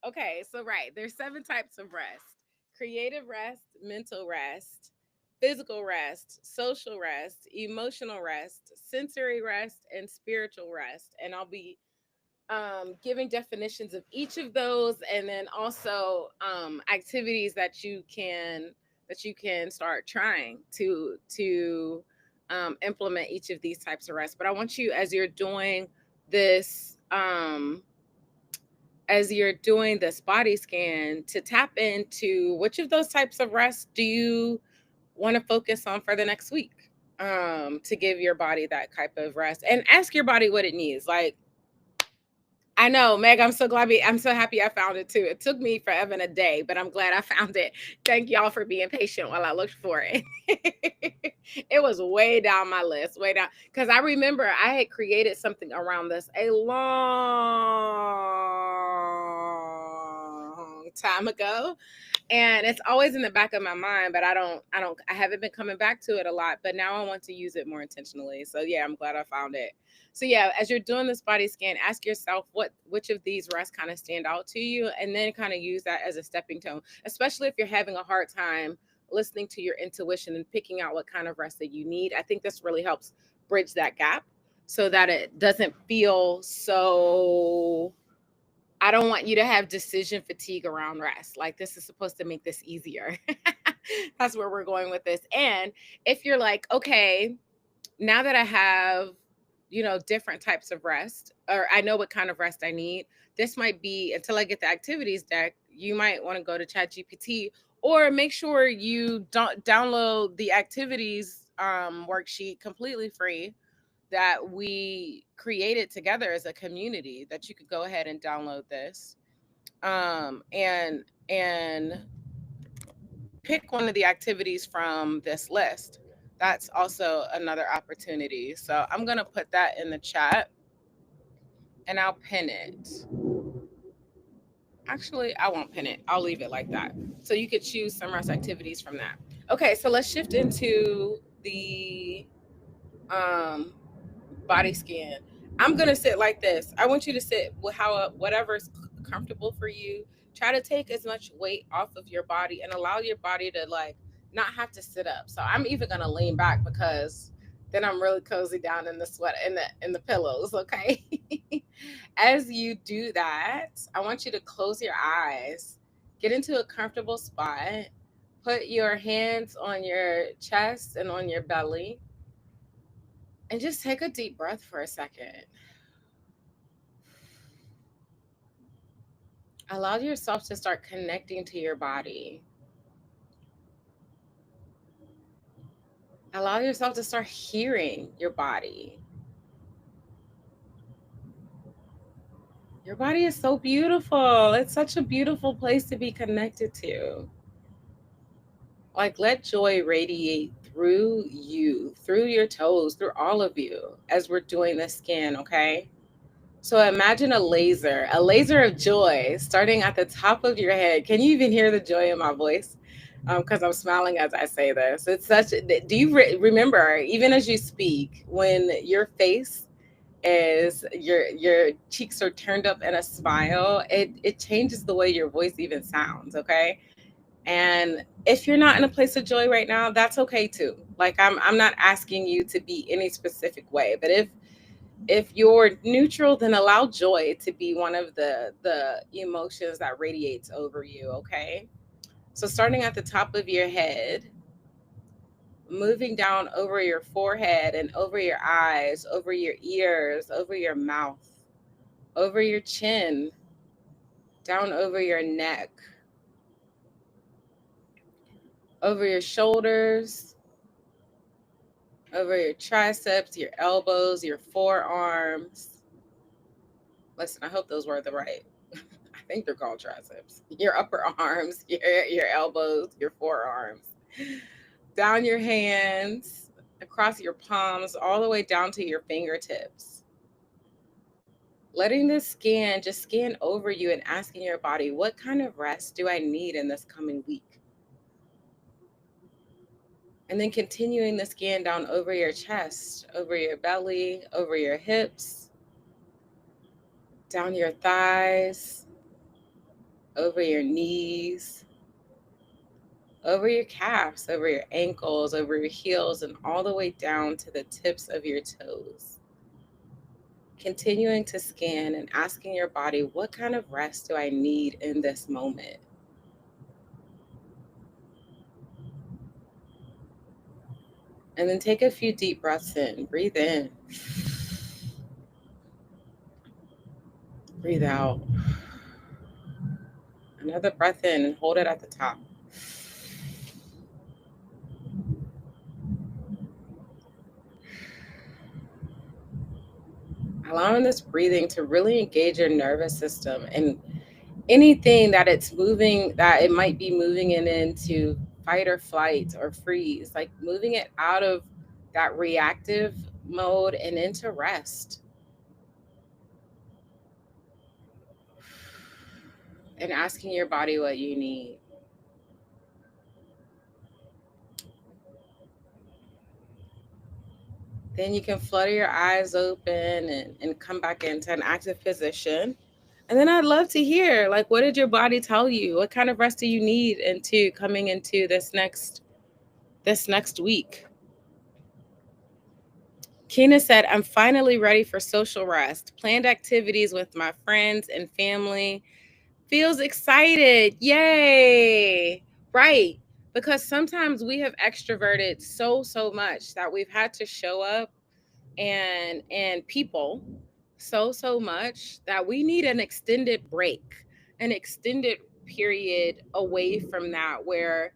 Okay, so right, there's 7 types of rest: creative rest, mental rest, physical rest, social rest, emotional rest, sensory rest, and spiritual rest. And I'll be giving definitions of each of those, and then also activities that you can start trying to implement each of these types of rest. But I want you, this as you're doing this body scan, to tap into which of those types of rest do you want to focus on for the next week, to give your body that type of rest, and ask your body what it needs. Like, I know, Meg, I'm so happy I found it too. It took me forever and a day, but I'm glad I found it. Thank y'all for being patient while I looked for it. It was way down my list, way down. Because I remember I had created something around this a long time ago. And it's always in the back of my mind, but I haven't been coming back to it a lot, but now I want to use it more intentionally. So yeah, I'm glad I found it. So yeah, as you're doing this body scan, ask yourself which of these rests kind of stand out to you, and then kind of use that as a stepping stone, especially if you're having a hard time listening to your intuition and picking out what kind of rest that you need. I think this really helps bridge that gap so that it doesn't feel so. I don't want you to have decision fatigue around rest. Like, this is supposed to make this easier. That's where we're going with this. And if you're like, okay, now that I have, different types of rest, or I know what kind of rest I need, this might be until I get the activities deck. You might want to go to ChatGPT, or make sure you don't download the activities worksheet completely free that we created together as a community, that you could go ahead and download this, and pick one of the activities from this list. That's also another opportunity. So I'm going to put that in the chat and I'll pin it. Actually, I won't pin it. I'll leave it like that. So you could choose some rest activities from that. Okay, so let's shift into the um, body scan. I'm gonna sit like this. I want you to sit with whatever's comfortable for you. Try to take as much weight off of your body and allow your body to like not have to sit up. So I'm even gonna lean back because then I'm really cozy down in the sweat in the pillows. Okay. As you do that, I want you to close your eyes, get into a comfortable spot, put your hands on your chest and on your belly, and just take a deep breath for a second. Allow yourself to start connecting to your body. Allow yourself to start hearing your body. Your body is so beautiful. It's such a beautiful place to be connected to. Like, let joy radiate through you, through your toes, through all of you as we're doing this scan, okay? So imagine a laser of joy starting at the top of your head. Can you even hear the joy in my voice? Because I'm smiling as I say this. It's such. Do you remember, even as you speak, when your face is your cheeks are turned up in a smile, it changes the way your voice even sounds. Okay, and if you're not in a place of joy right now, that's okay too. Like I'm not asking you to be any specific way, but if you're neutral, then allow joy to be one of the emotions that radiates over you. Okay, so starting at the top of your head, moving down over your forehead and over your eyes, over your ears, over your mouth, over your chin, down over your neck, over your shoulders, over your triceps, your elbows, your forearms. Listen, I hope those were the right. I think they're called triceps. Your upper arms, your elbows, your forearms. Down your hands, across your palms, all the way down to your fingertips. Letting this scan just scan over you and asking your body, what kind of rest do I need in this coming week? And then continuing the scan down over your chest, over your belly, over your hips, down your thighs, over your knees, over your calves, over your ankles, over your heels, and all the way down to the tips of your toes. Continuing to scan and asking your body, what kind of rest do I need in this moment? And then take a few deep breaths in. Breathe in. Breathe out. Another breath in and hold it at the top. Allowing this breathing to really engage your nervous system and anything that it's moving, that it might be moving it into fight or flight or freeze, like moving it out of that reactive mode and into rest. And asking your body what you need. Then you can flutter your eyes open and come back into an active position. And then I'd love to hear, like, what did your body tell you? What kind of rest do you need into coming into this next week? Kina said, I'm finally ready for social rest. Planned activities with my friends and family. Feels excited. Yay. Right. because sometimes we have extroverted so much that we've had to show up and people so much that we need an extended break, an extended period away from that, where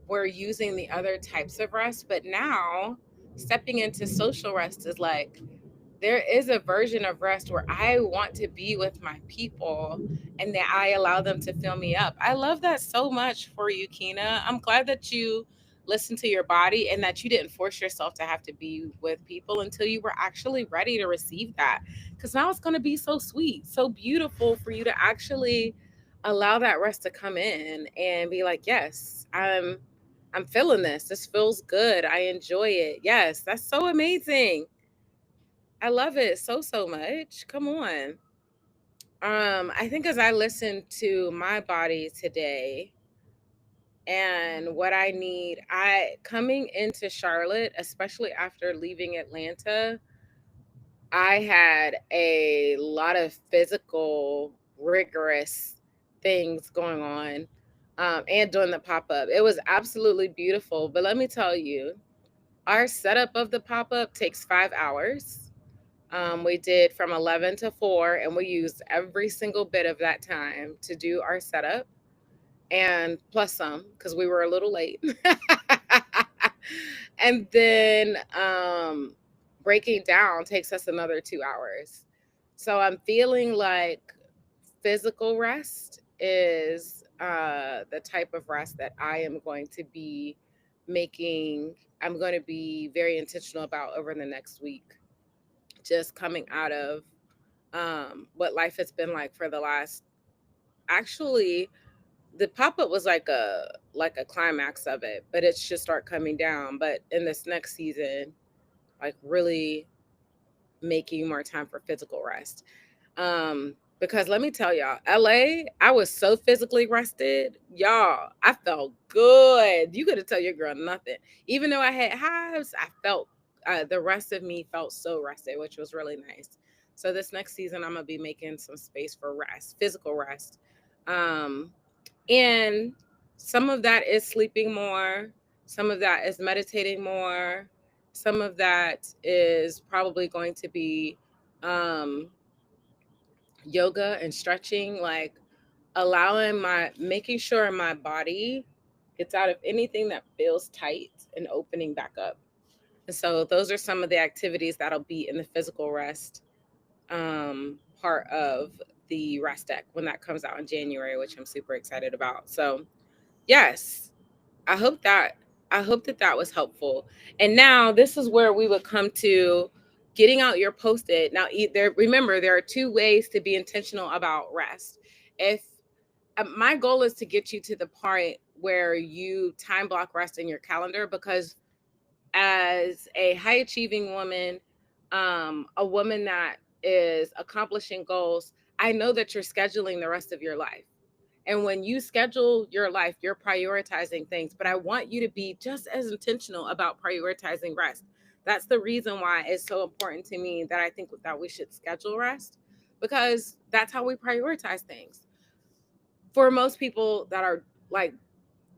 we're using the other types of rest. But now stepping into social rest is like, there is a version of rest where I want to be with my people and that I allow them to fill me up. I love that so much for you, Kina. I'm glad that you listened to your body and that you didn't force yourself to have to be with people until you were actually ready to receive that. Because now it's going to be so sweet, so beautiful for you to actually allow that rest to come in and be like, yes, I'm feeling this. This feels good. I enjoy it. Yes, that's so amazing. I love it so much. Come on. I think as I listened to my body today and what I need, I coming into Charlotte, especially after leaving Atlanta, I had a lot of physical, rigorous things going on. And doing the pop up. It was absolutely beautiful. But let me tell you, our setup of the pop up takes 5 hours. We did from 11 to 4, and we used every single bit of that time to do our setup and plus some because we were a little late. And then breaking down takes us another 2 hours. So I'm feeling like physical rest is the type of rest that I am going to be making, I'm going to be very intentional about over the next week, just coming out of what life has been like for the last, actually the pop-up was like a climax of it, but it should start coming down. But in this next season, like really making more time for physical rest. Because let me tell y'all, LA, I was so physically rested. Y'all, I felt good. You could have tell your girl nothing. Even though I had hives, I felt the rest of me felt so rested, which was really nice. So this next season, I'm gonna be making some space for rest, physical rest. Um, and some of that is sleeping more, some of that is meditating more, some of that is probably going to be um, yoga and stretching, like allowing my, making sure my body gets out of anything that feels tight and opening back up. And so those are some of the activities that'll be in the physical rest part of the rest deck when that comes out in January, which I'm super excited about. So yes, I hope that that was helpful. And now this is where we would come to getting out your post-it. Now, there, remember, there are two ways to be intentional about rest. If my goal is to get you to the point where you time block rest in your calendar, because as a high achieving woman, a woman that is accomplishing goals, I know that you're scheduling the rest of your life. And when you schedule your life, you're prioritizing things. But I want you to be just as intentional about prioritizing rest. That's the reason why it's so important to me that I think that we should schedule rest, because that's how we prioritize things. For most people that are like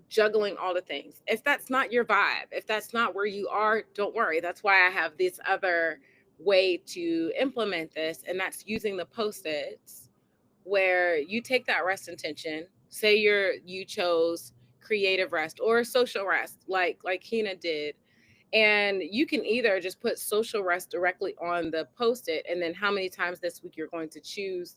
juggling all the things, if that's not your vibe, if that's not where you are, don't worry. That's why I have this other way to implement this, and that's using the post-its, where you take that rest intention. Say you chose creative rest or social rest, like Hina did, and you can either just put social rest directly on the post-it, and then how many times this week you're going to choose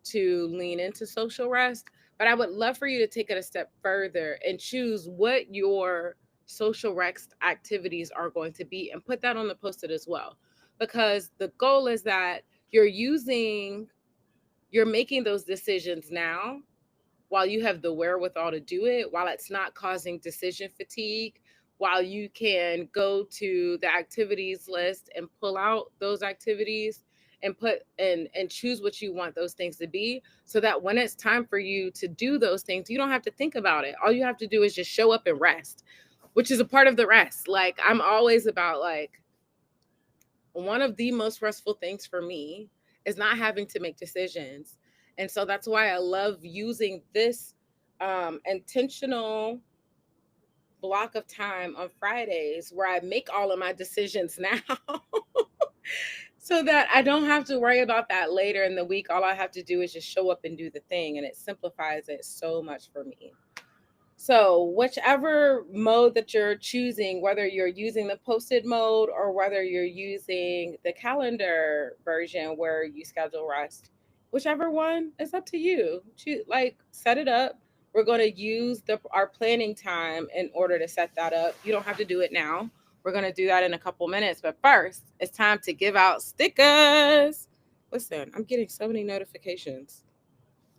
to lean into social rest. But I would love for you to take it a step further and choose what your social rest activities are going to be and put that on the post-it as well, because the goal is that you're using you're making those decisions now while you have the wherewithal to do it, while it's not causing decision fatigue, while you can go to the activities list and pull out those activities and put and choose what you want those things to be, so that when it's time for you to do those things, you don't have to think about it. All you have to do is just show up and rest, which is a part of the rest. Like, I'm always about like, one of the most restful things for me is not having to make decisions. And so that's why I love using this intentional block of time on Fridays where I make all of my decisions now. So that I don't have to worry about that later in the week. All I have to do is just show up and do the thing, and it simplifies it so much for me. So, whichever mode that you're choosing, whether you're using the posted mode or whether you're using the calendar version where you schedule rest, whichever one is up to you. Like, set it up. We're going to use our planning time in order to set that up. You don't have to do it now. We're going to do that in a couple minutes. But first, it's time to give out stickers. Listen, I'm getting so many notifications.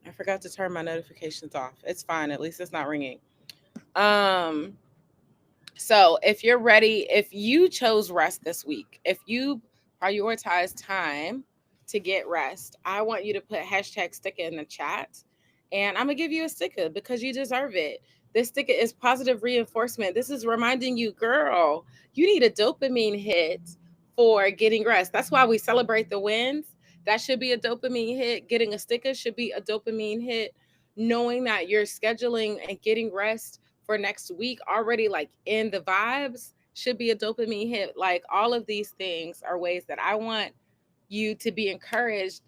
I forgot to turn my notifications off. It's fine. At least it's not ringing. Um, so if you're ready, if you chose rest this week, if you prioritize time to get rest, I want you to put hashtag sticker in the chat. And I'm gonna give you a sticker because you deserve it. This sticker is positive reinforcement. This is reminding you, girl, you need a dopamine hit for getting rest. That's why we celebrate the wins. That should be a dopamine hit. Getting a sticker should be a dopamine hit. Knowing that you're scheduling and getting rest for next week already like in the vibes should be a dopamine hit. Like all of these things are ways that I want you to be encouraged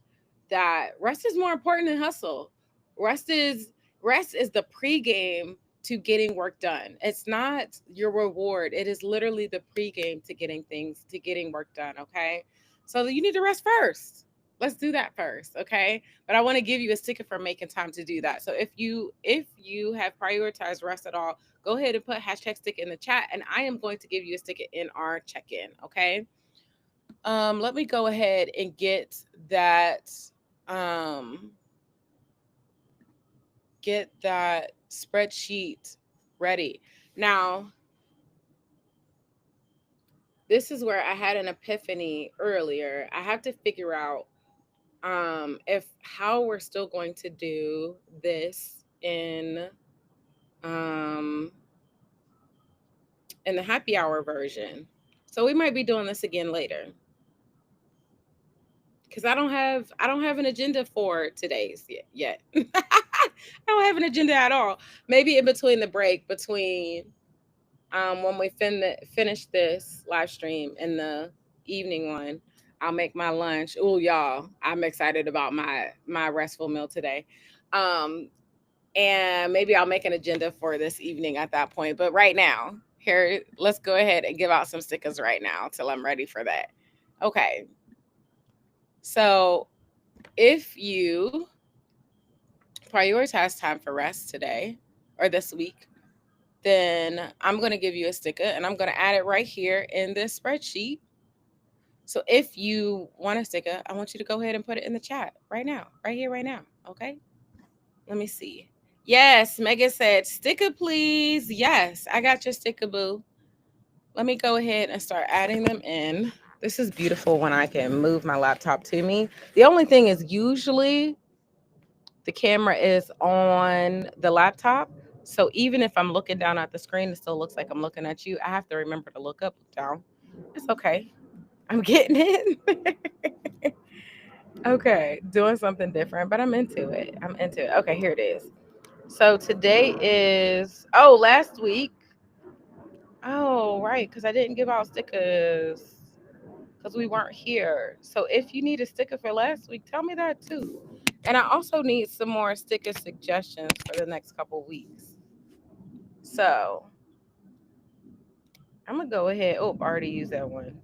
that rest is more important than hustle. Rest is the pregame to getting work done. It's not your reward. It is literally the pregame to getting work done. Okay. So you need to rest first. Let's do that first. Okay. But I want to give you a sticker for making time to do that. So if you have prioritized rest at all, go ahead and put hashtag sticker in the chat, and I am going to give you a sticker in our check-in. Okay. Let me go ahead and get that spreadsheet ready. Now, this is where I had an epiphany earlier. I have to figure out if how we're still going to do this in the happy hour version. So we might be doing this again later. Because I don't have an agenda for today's yet. I don't have an agenda at all. Maybe in between the break, between when we finish this live stream and the evening one, I'll make my lunch. Oh, y'all, I'm excited about my restful meal today. And maybe I'll make an agenda for this evening at that point. But right now, here, let's go ahead and give out some stickers right now till I'm ready for that. Okay. So if you prioritize time for rest today or this week, then I'm going to give you a sticker and I'm going to add it right here in this spreadsheet. So if you want a sticker, I want you to go ahead and put it in the chat right now, right here, right now. Okay. Let me see. Yes, Megan said, sticker, please. Yes, I got your sticker, boo. Let me go ahead and start adding them in. This is beautiful when I can move my laptop to me. The only thing is usually the camera is on the laptop. So even if I'm looking down at the screen, it still looks like I'm looking at you. I have to remember to look up, look down. It's okay. I'm getting it. Okay, doing something different, but I'm into it. Okay, here it is. So today is, last week. Oh, right, because I didn't give out stickers because we weren't here. So if you need a sticker for last week, tell me that too. And I also need some more sticker suggestions for the next couple weeks. So I'm going to go ahead. Oh, I already used that one.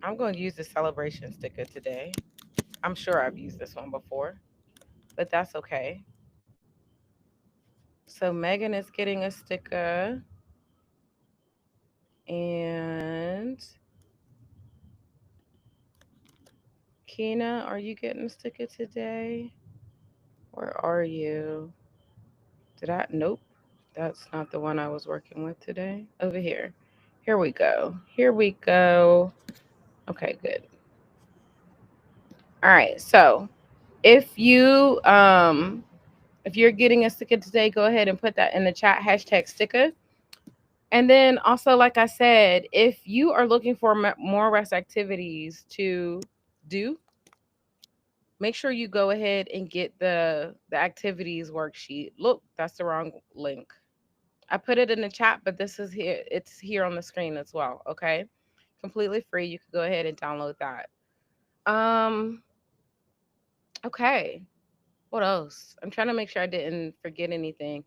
I'm going to use the celebration sticker today. I'm sure I've used this one before, but that's okay. So Megan is getting a sticker. And Kina, are you getting a sticker today? Where are you? Nope. That's not the one I was working with today. Over here. Here we go. Okay, good. All right. So if you're getting a sticker today, go ahead and put that in the chat, hashtag sticker. And then also, like I said, if you are looking for more rest activities to do, make sure you go ahead and get the activities worksheet. Look, that's the wrong link. I put it in the chat, but this is here. It's here on the screen as well. Okay, completely free. You can go ahead and download that. Um. Okay. What else? I'm trying to make sure I didn't forget anything.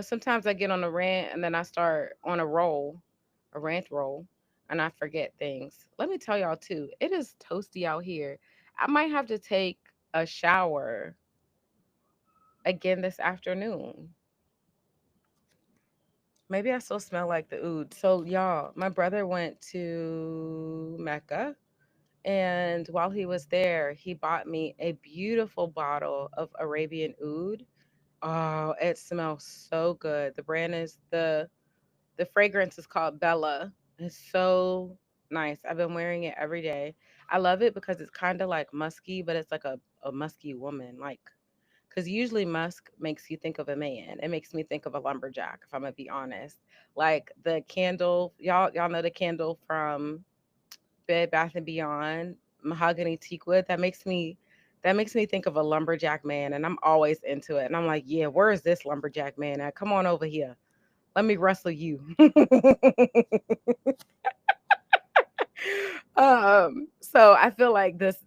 Sometimes I get on a rant and then I start on a rant roll, and I forget things. Let me tell y'all too, it is toasty out here. I might have to take a shower again this afternoon. Maybe I still smell like the oud. So, y'all, my brother went to Mecca, and while he was there, he bought me a beautiful bottle of Arabian oud. Oh, it smells so good. The brand is the fragrance is called Bella. It's so nice. I've been wearing it every day. I love it because it's kind of like musky, but it's like a musky woman. Like, because usually musk makes you think of a man. It makes me think of a lumberjack, if I'm gonna be honest. Like the candle, y'all know the candle from Bed Bath and Beyond, mahogany teakwood. That makes me think of a lumberjack man, and I'm always into it. And I'm like, yeah, where is this lumberjack man at? Come on over here. Let me wrestle you. So I feel like this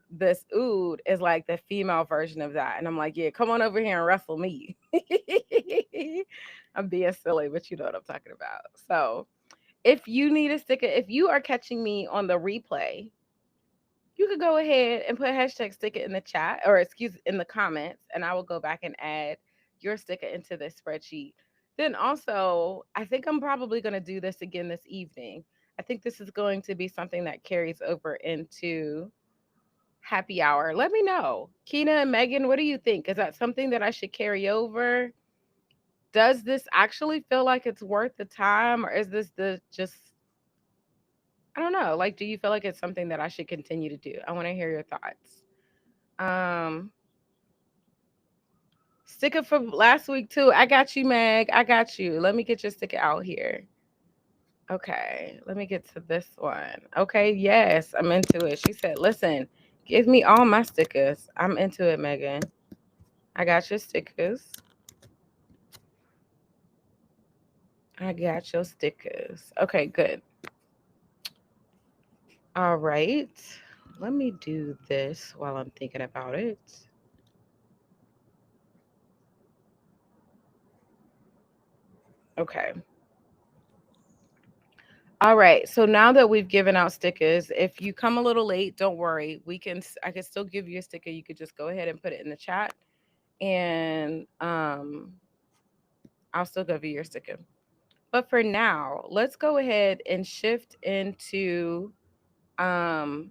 oud is like the female version of that. And I'm like, yeah, come on over here and wrestle me. I'm being silly, but you know what I'm talking about. So if you need a sticker, if you are catching me on the replay, you could go ahead and put hashtag sticker in the chat, or excuse, in the comments, and I will go back and add your sticker into this spreadsheet. Then also, I think I'm probably going to do this again this evening. I think this is going to be something that carries over into happy hour. Let me know. Kina and Megan, what do you think? Is that something that I should carry over? Does this actually feel like it's worth the time, or is this the just, I don't know. Like, do you feel like it's something that I should continue to do? I want to hear your thoughts. Um, Sticker for last week too. I got you, Meg. I got you. Let me get your sticker out here. Okay, let me get to this one. Okay, yes, I'm into it. She said, "Listen, give me all my stickers. I'm into it, Megan. I got your stickers. I got your stickers. Okay, good. All right. Let me do this while I'm thinking about it. Okay. All right. So now that we've given out stickers, if you come a little late, don't worry. I can still give you a sticker. You could just go ahead and put it in the chat, and I'll still give you your sticker. But for now, let's go ahead and shift into um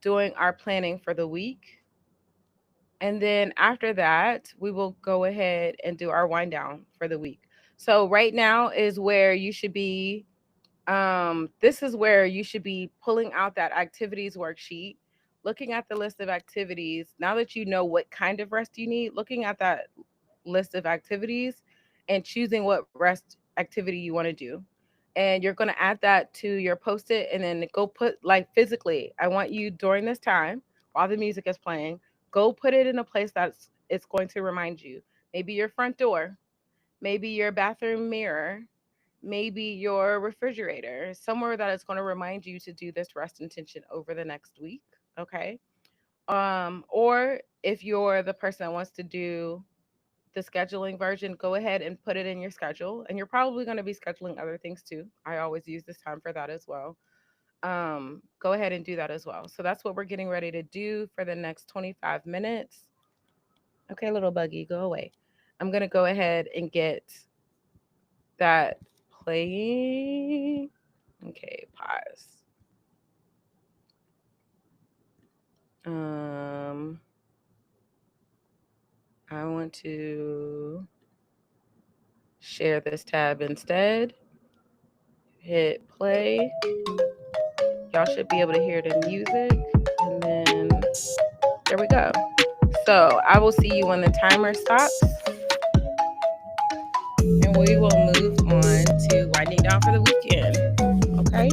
doing our planning for the week. And then after that, we will go ahead and do our wind down for the week. So right now is where you should be. This is where you should be pulling out that activities worksheet, looking at the list of activities. Now that you know what kind of rest you need, looking at that list of activities and choosing what rest activity you want to do. And you're going to add that to your post it, and then go put, like, physically, I want you during this time while the music is playing, go put it in a place that's it's going to remind you. Maybe your front door, maybe your bathroom mirror, maybe your refrigerator, somewhere that is going to remind you to do this rest intention over the next week. Okay. Or if you're the person that wants to do the scheduling version, go ahead and put it in your schedule. And you're probably going to be scheduling other things too. I always use this time for that as well. Go ahead and do that as well. So that's what we're getting ready to do for the next 25 minutes. Okay, little buggy, go away. I'm going to go ahead and get that playing. Okay, pause. I want to share this tab instead. Hit play. Y'all should be able to hear the music. And then there we go. So I will see you when the timer stops. And we will move on to winding down for the weekend. Okay.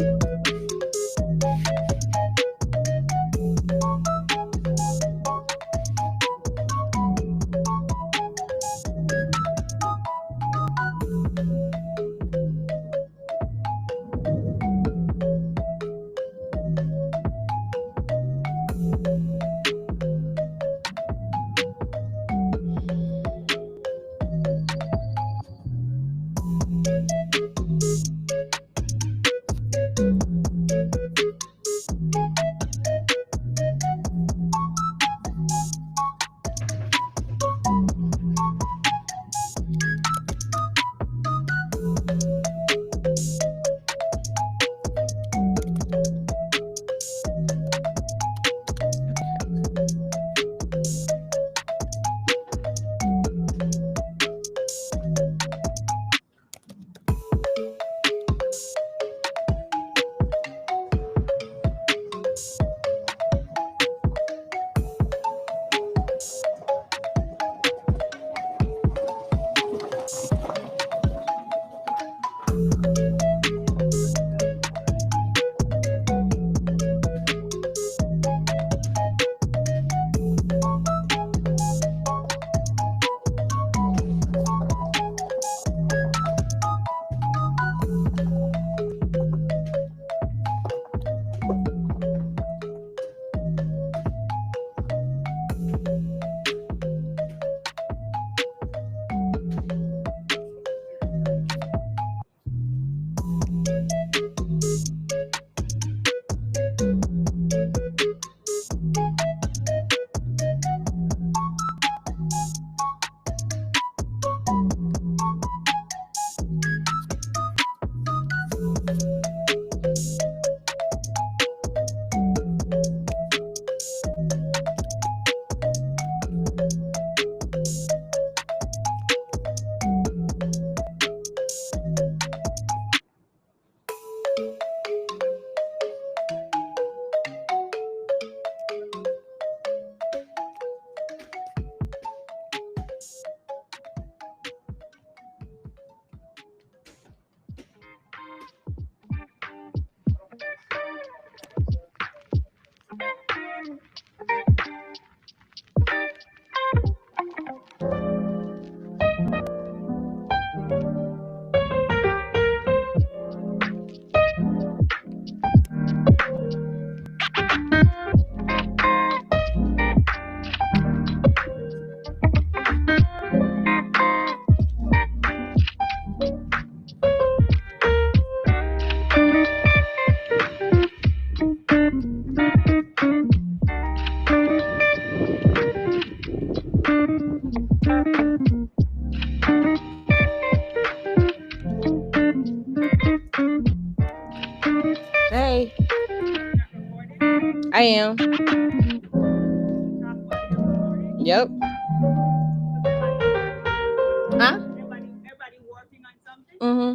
Hey, I am. Yep. Huh? Mm-hmm.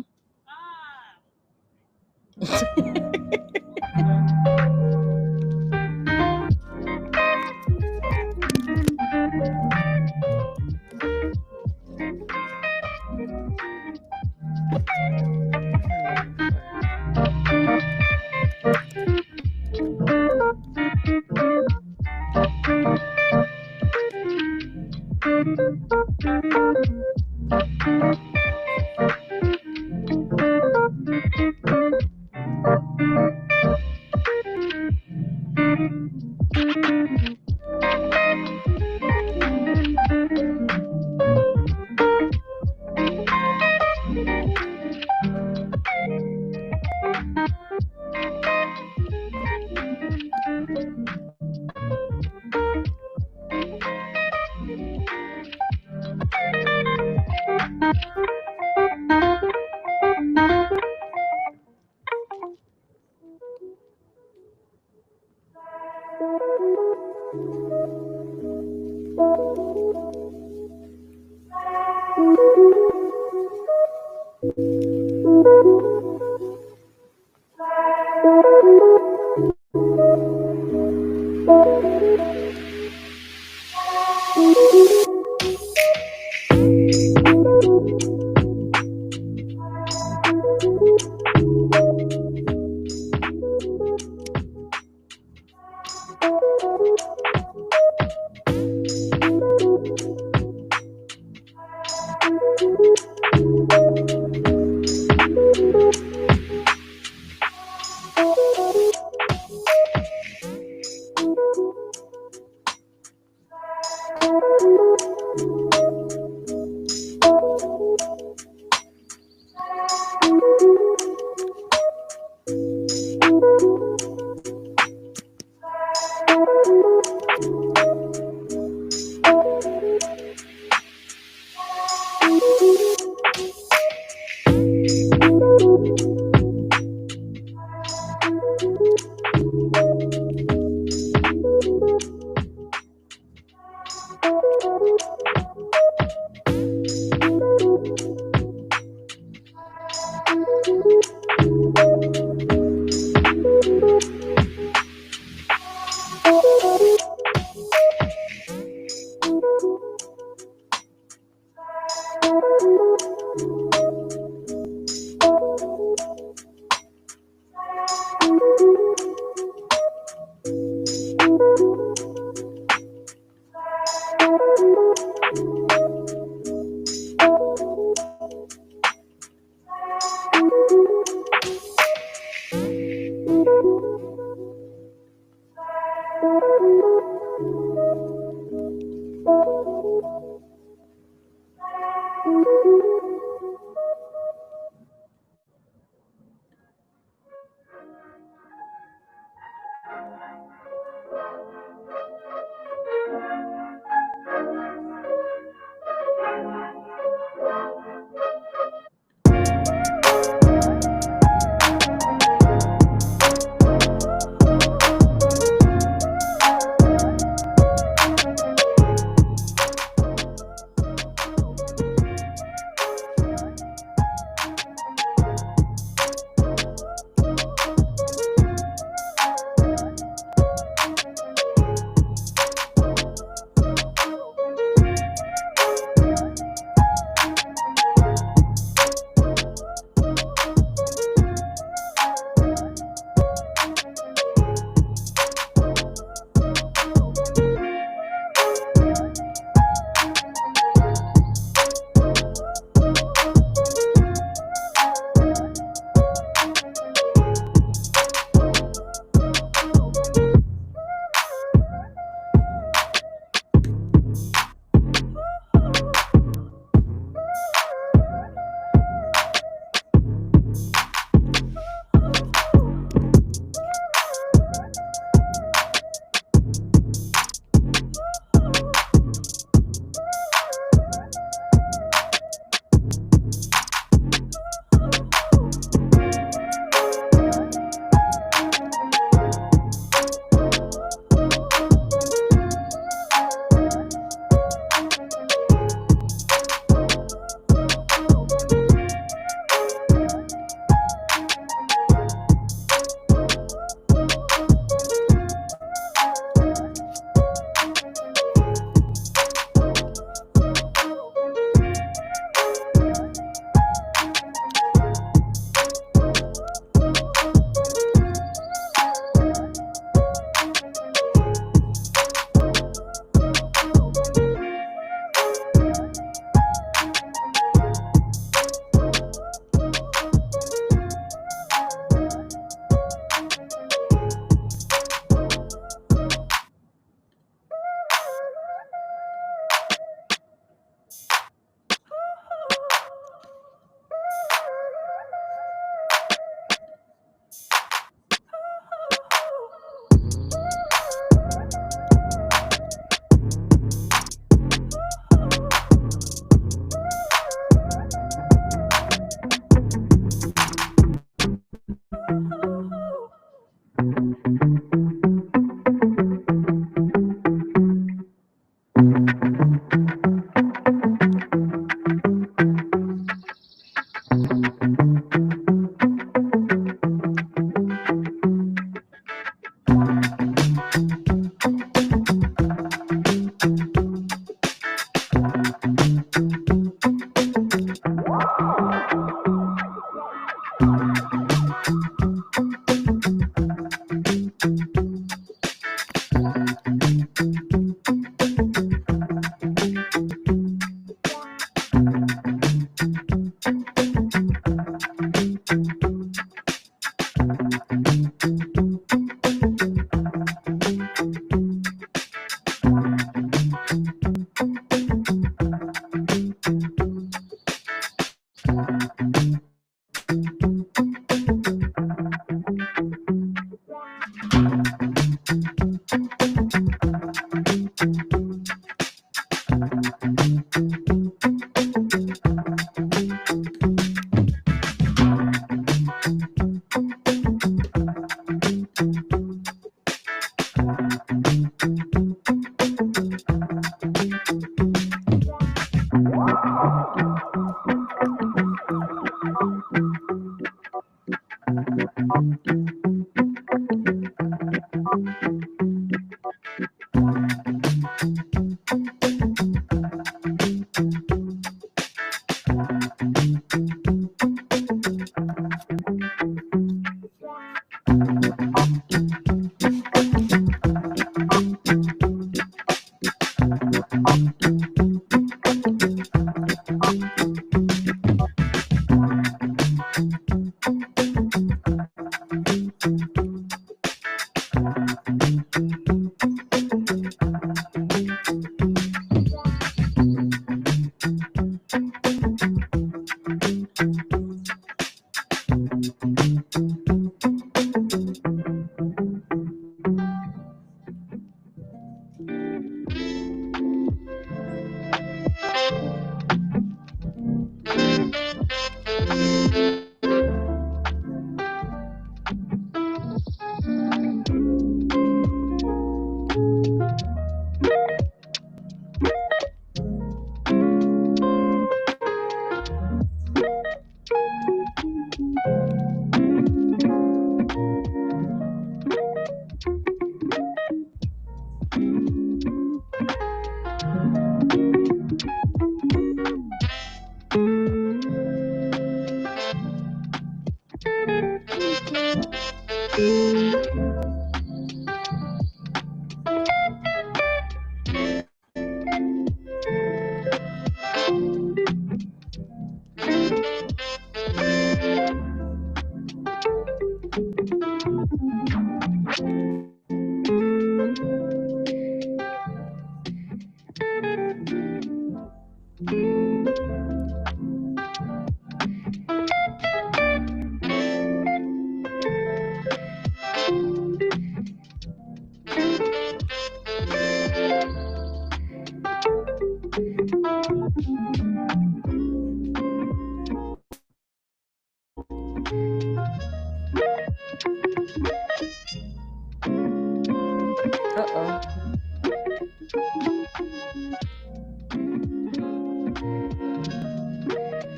Uh-oh.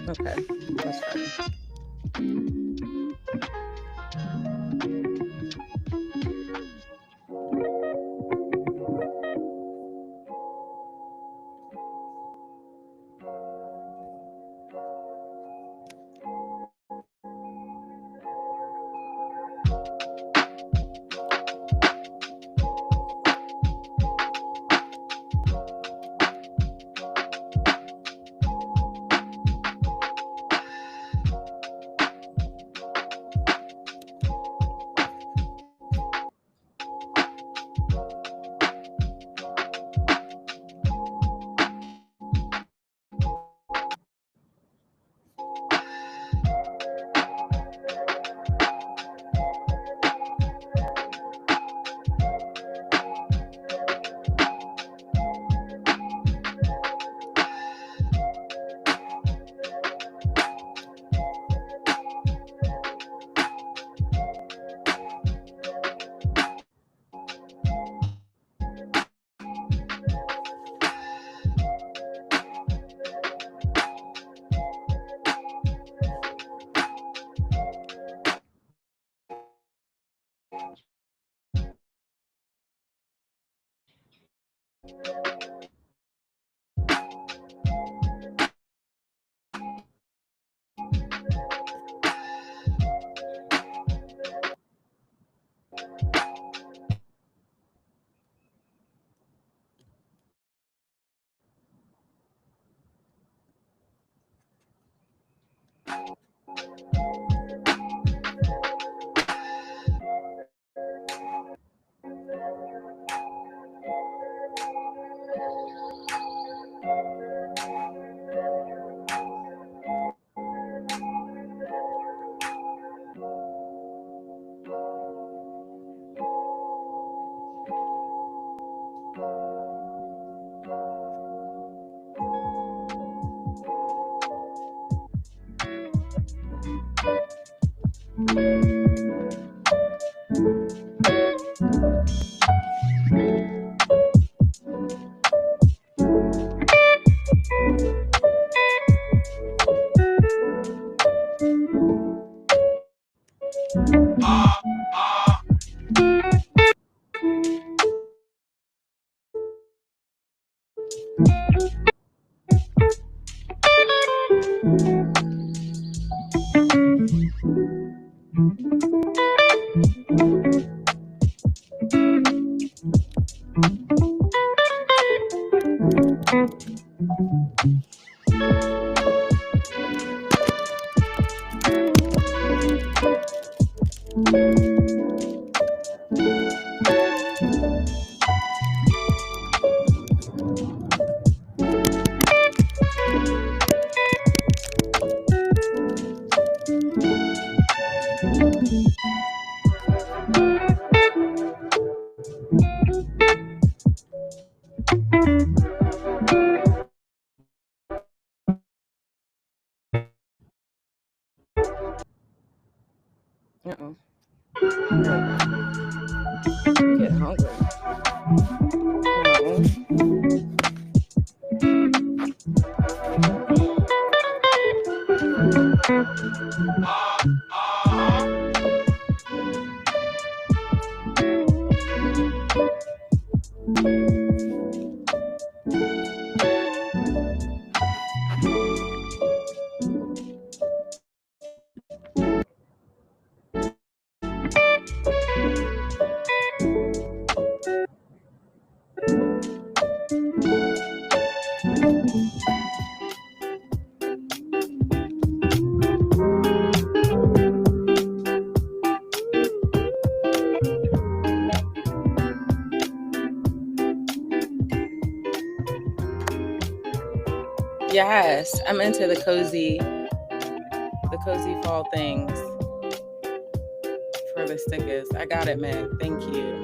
Okay, that's fine. Uh-oh. Get hungry. No. Yes, I'm into the cozy fall things for the stickers. I got it, Meg. Thank you.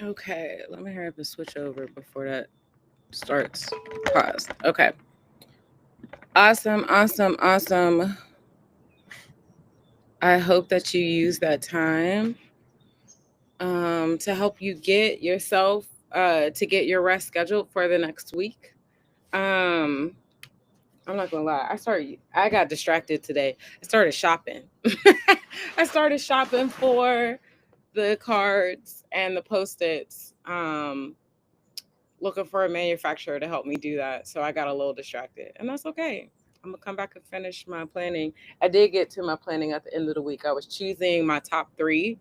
Okay, let me hurry up and switch over before that starts. Pause. Okay. Awesome, awesome, awesome. I hope that you use that time to help you get yourself to get your rest scheduled for the next week. Um, I'm not gonna lie. I got distracted today. I started shopping. I started shopping for the cards and the post-its. Looking for a manufacturer to help me do that. So I got a little distracted, and that's okay. I'm gonna come back and finish my planning. I did get to my planning at the end of the week. I was choosing my top 3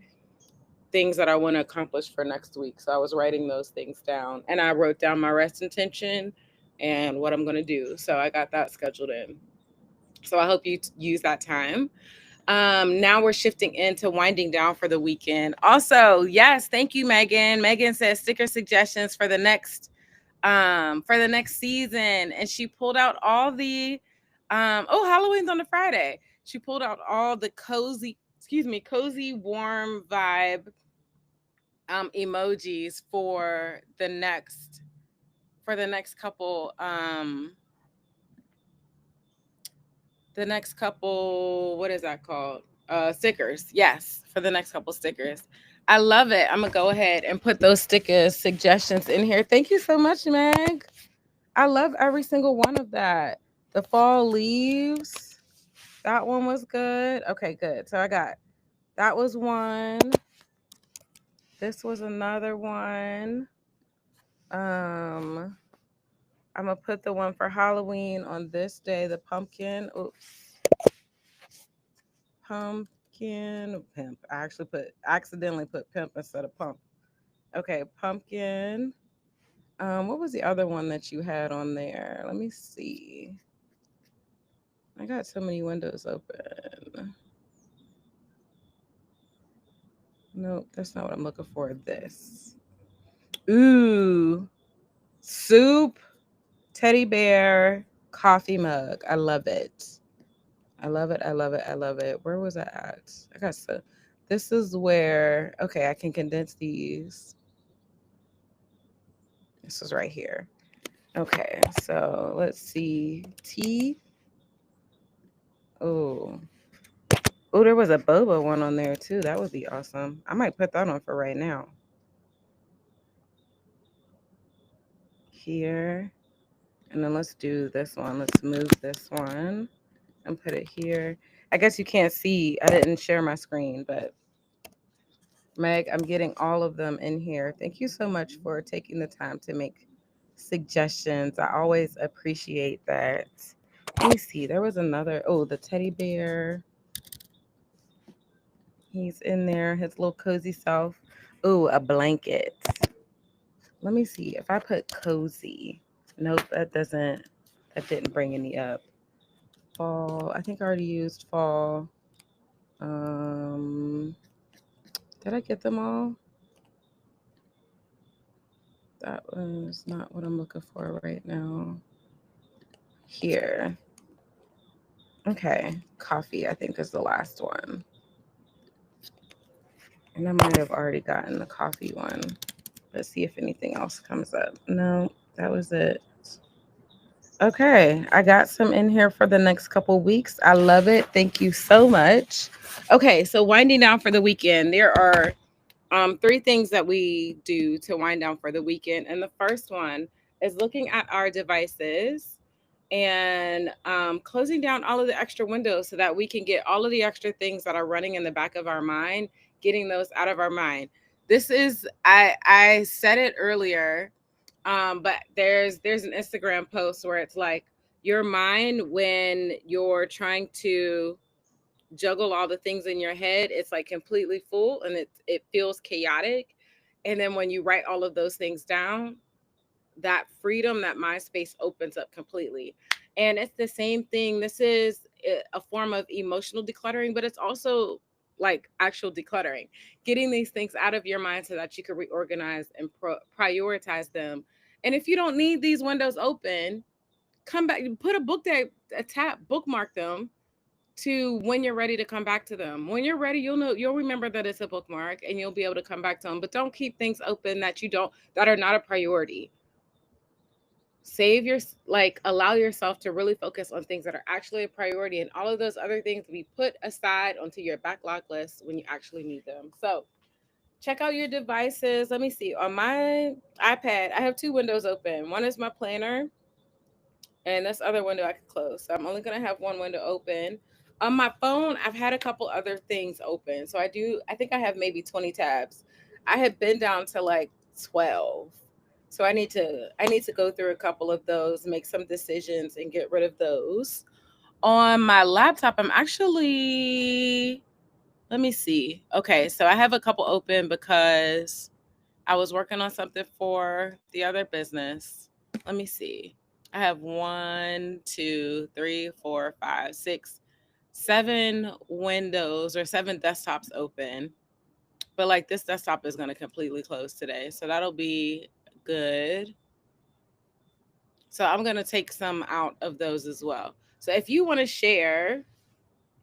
things that I want to accomplish for next week. So I was writing those things down, and I wrote down my rest intention and what I'm gonna do. So I got that scheduled in. So I hope you use that time. Now we're shifting into winding down for the weekend. Also, yes, thank you, Megan. Megan says sticker suggestions for the next season, and she pulled out all the Halloween's on the Friday. She pulled out all the cozy warm vibe emojis for the next couple, what is that called? Stickers. Yes, for the next couple stickers. I love it. I'm gonna go ahead and put those stickers suggestions in here. Thank you so much, Meg. I love every single one of that. The fall leaves. That one was good. Okay, good. So that was one. This was another one. I'm gonna put the one for Halloween on this day, the pumpkin. Oops. Pumpkin pimp. I accidentally put pimp instead of pump. Okay, pumpkin. What was the other one that you had on there? Let me see. I got so many windows open. Nope, that's not what I'm looking for. This. Ooh. Soup, teddy bear, coffee mug. I love it. I love it. I love it. I love it. Where was I at? This is where, okay, I can condense these. This is right here. Okay, so let's see. Tea. Oh, oh, there was a boba one on there too. That would be awesome. I might put that on for right now. Here. And then let's do this one. Let's move this one and put it here. I guess you can't see. I didn't share my screen, but Meg, I'm getting all of them in here. Thank you so much for taking the time to make suggestions. I always appreciate that. Let me see. There was another. Oh, the teddy bear. He's in there, his little cozy self. Oh, a blanket. Let me see if I put cozy. Nope, that didn't bring any up. Fall. I think I already used fall. Um, did I get them all? That was not what I'm looking for right now. Here. Okay. Coffee, I think, is the last one. And I might have already gotten the coffee one. Let's see if anything else comes up. No, that was it. Okay, I got some in here for the next couple weeks. I love it. Thank you so much. Okay, so winding down for the weekend, there are three things that we do to wind down for the weekend. And the first one is looking at our devices and closing down all of the extra windows so that we can get all of the extra things that are running in the back of our mind, getting those out of our mind. This is I said it earlier, but there's an Instagram post where it's like your mind when you're trying to juggle all the things in your head, it's like completely full and it feels chaotic. And then when you write all of those things down, that freedom, that mind space opens up completely. And it's the same thing. This is a form of emotional decluttering, but it's also like actual decluttering, getting these things out of your mind so that you can reorganize and prioritize them. And if you don't need these windows open, come back, put a book there, a tab, bookmark them to when you're ready to come back to them. When you're ready, you'll remember that it's a bookmark and you'll be able to come back to them. But don't keep things open that are not a priority. Save your like allow yourself to really focus on things that are actually a priority, and all of those other things to be put aside onto your backlog list when you actually need them. So check out your devices. Let me see. On my iPad, I have two windows open. One is my planner, and this other window I can close. So I'm only gonna have one window open. On my phone, I've had a couple other things open. So I think I have maybe 20 tabs. I have been down to like 12. So I need to go through a couple of those, make some decisions and get rid of those. On my laptop, I'm actually let me see. Okay, so I have a couple open because I was working on something for the other business. Let me see. I have one, two, three, four, five, six, seven windows or seven desktops open. But like this desktop is going to completely close today. So that'll be good. So I'm going to take some out of those as well. So if you want to share,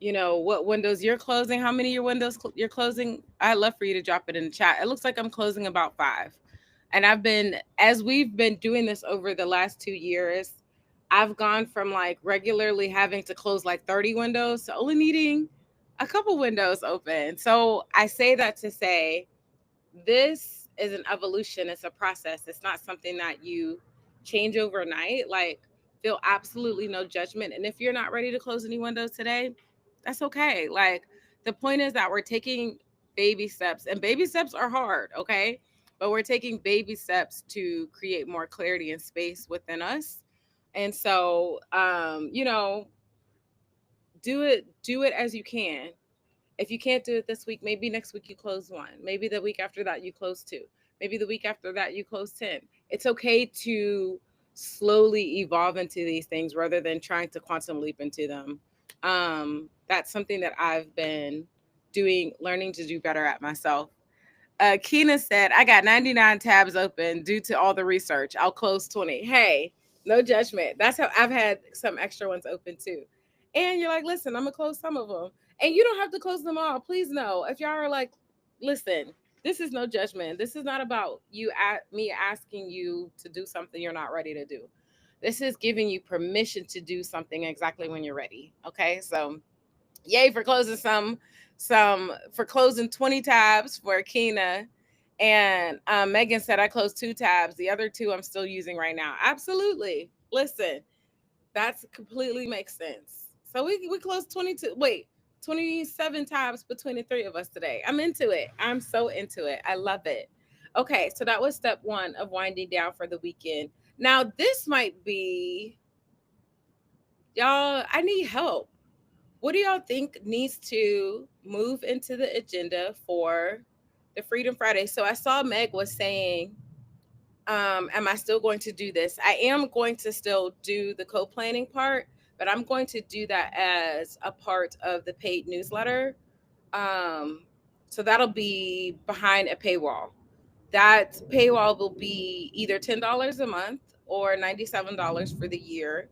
what windows you're closing, how many of your windows you're closing, I'd love for you to drop it in the chat. It looks like I'm closing about 5. And as we've been doing this over the last 2 years, I've gone from like regularly having to close like 30 windows to only needing a couple windows open. So I say that to say this is an evolution, it's a process. It's not something that you change overnight. Like, feel absolutely no judgment. And if you're not ready to close any windows today, that's okay. Like, the point is that we're taking baby steps, and baby steps are hard, okay? But we're taking baby steps to create more clarity and space within us. And so, do it as you can. If you can't do it this week, maybe next week you close one. Maybe the week after that you close two. Maybe the week after that you close 10. It's okay to slowly evolve into these things rather than trying to quantum leap into them. That's something that I've been doing, learning to do better at myself. Keena said, I got 99 tabs open due to all the research. I'll close 20. Hey, no judgment. That's how I've had some extra ones open too. And you're like, listen, I'm going to close some of them. And you don't have to close them all. Please know. If y'all are like, listen, this is no judgment. This is not about me asking you to do something you're not ready to do. This is giving you permission to do something exactly when you're ready. Okay, so yay for closing some for closing 20 tabs for Kina. And Megan said I closed 2 tabs. The other 2 I'm still using right now. Absolutely. Listen, that's completely makes sense. So we closed 22. Wait, 27 tabs between the 3 of us today. I'm into it. I'm so into it. I love it. Okay, so that was step 1 of winding down for the weekend. Now this might be, y'all, I need help. What do y'all think needs to move into the agenda for the Freedom Friday? So I saw Meg was saying, am I still going to do this? I am going to still do the co-planning part, but I'm going to do that as a part of the paid newsletter. So that'll be behind a paywall. That paywall will be either $10 a month or $97 for the year.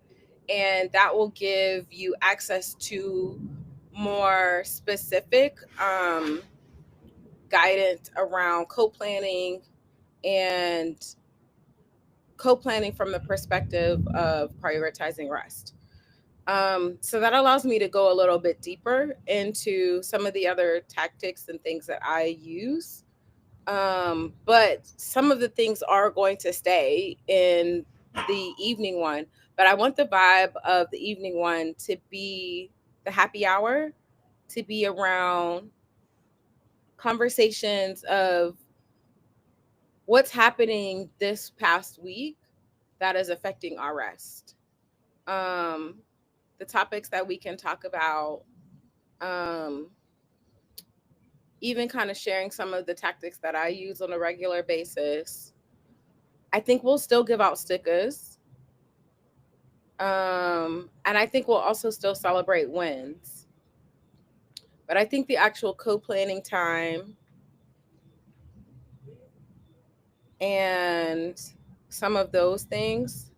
And that will give you access to more specific guidance around co-planning and co-planning from the perspective of prioritizing rest. So that allows me to go a little bit deeper into some of the other tactics and things that I use. But some of the things are going to stay in the evening one. But I want the vibe of the evening one to be the happy hour, to be around conversations of what's happening this past week that is affecting our rest. Um, the topics that we can talk about, um, even kind of sharing some of the tactics that I use on a regular basis. I think we'll still give out stickers. And I think we'll also still celebrate wins. But I think the actual co-planning time and some of those things,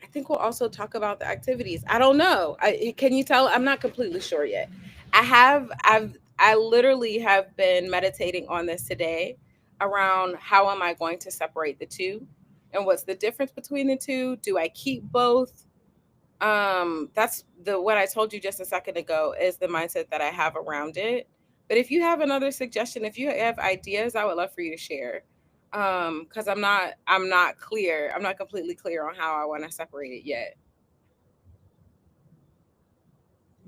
I think we'll also talk about the activities. I don't know. Can you tell? I'm not completely sure yet. I literally have been meditating on this today around how am I going to separate the two and what's the difference between the two? Do I keep both? That's the what I told you just a second ago is the mindset that I have around it. But if you have another suggestion, if you have ideas, I would love for you to share. Because I'm not clear. I'm not completely clear on how I want to separate it yet.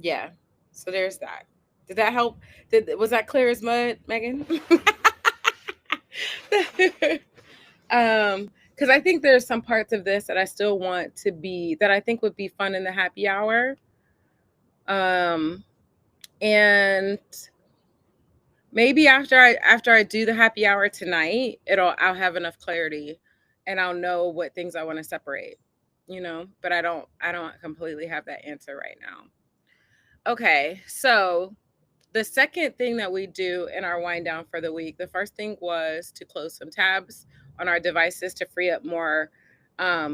Yeah. So there's that. Did that help? Was that clear as mud, Megan? Because I think there's some parts of this that I still want to be that I think would be fun in the happy hour. Um, and maybe after I do the happy hour tonight, I'll have enough clarity and I'll know what things I want to separate, but I don't completely have that answer right now. Okay, so the second thing that we do in our wind down for the week, the first thing was to close some tabs on our devices to free up more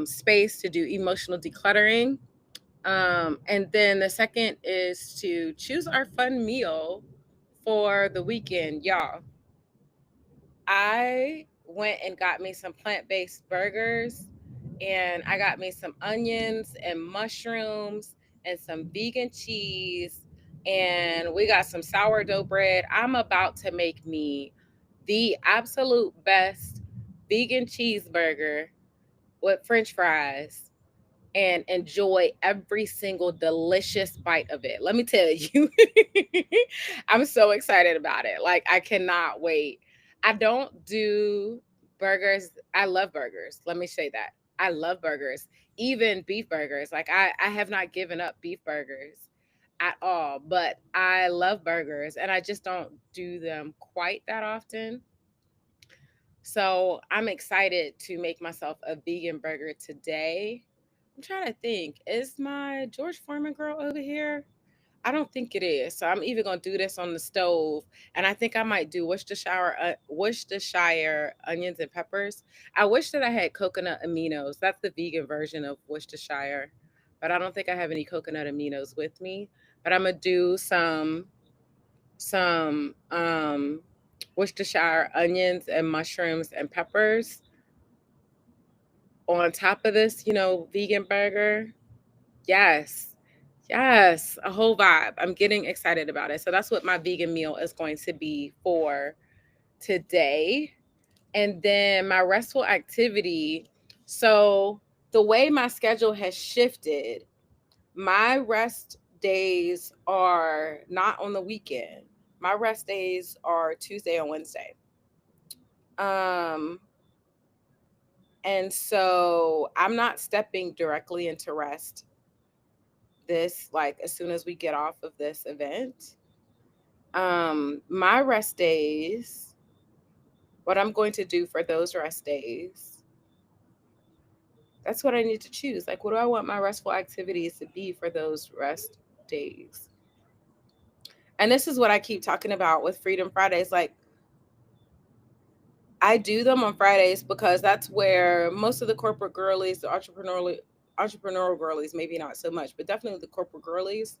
space to do emotional decluttering. And then the second is to choose our fun meal for the weekend. Y'all, I went and got me some plant based burgers, and I got me some onions and mushrooms and some vegan cheese, and we got some sourdough bread. I'm about to make me the absolute best vegan cheeseburger with french fries and enjoy every single delicious bite of it. Let me tell you, I'm so excited about it. Like, I cannot wait. I don't do burgers. I love burgers. Let me say that. I love burgers, even beef burgers. Like, I have not given up beef burgers at all, but I love burgers and I just don't do them quite that often. So I'm excited to make myself a vegan burger today. I'm trying to think. Is my George Foreman girl over here? I don't think it is. So I'm either gonna do this on the stove, and I think I might do Worcestershire onions and peppers. I wish that I had coconut aminos. That's the vegan version of Worcestershire, but I don't think I have any coconut aminos with me. But I'm gonna do some Worcestershire onions and mushrooms and peppers on top of this, vegan burger. Yes. Yes, a whole vibe. I'm getting excited about it. So that's what my vegan meal is going to be for today. And then my restful activity. So the way my schedule has shifted, my rest days are not on the weekend. My rest days are Tuesday and Wednesday. Um, and so I'm not stepping directly into rest this like as soon as we get off of this event. My rest days, what I'm going to do for those rest days, that's what I need to choose. Like, what do I want my restful activities to be for those rest days? And this is what I keep talking about with Freedom Fridays. Like, I do them on Fridays because that's where most of the corporate girlies, the entrepreneurial girlies, maybe not so much, but definitely the corporate girlies,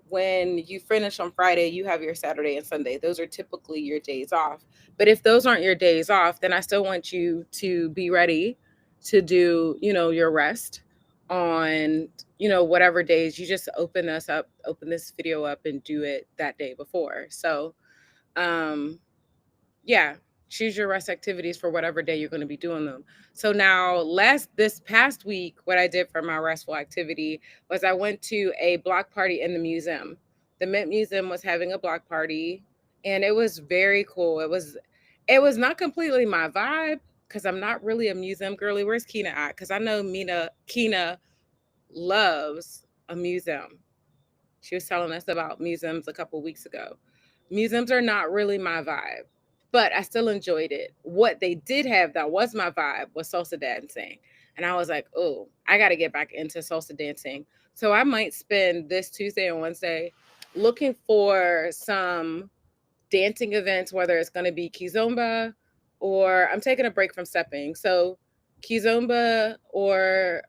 when you finish on Friday, you have your Saturday and Sunday. Those are typically your days off. But if those aren't your days off, then I still want you to be ready to do, your rest on, whatever days. You just open this video up and do it that day before. So, um, yeah, choose your rest activities for whatever day you're going to be doing them. So now this past week, what I did for my restful activity was I went to a block party in the museum. The Mint Museum was having a block party, and it was very cool. It was not completely my vibe because I'm not really a museum girly. Where's Kina at? Because I know Kina loves a museum. She was telling us about museums a couple weeks ago. Museums are not really my vibe, but I still enjoyed it. What they did have that was my vibe was salsa dancing. And I was like, oh, I got to get back into salsa dancing. So I might spend this Tuesday and Wednesday looking for some dancing events, whether it's going to be Kizomba or I'm taking a break from stepping. So Kizomba or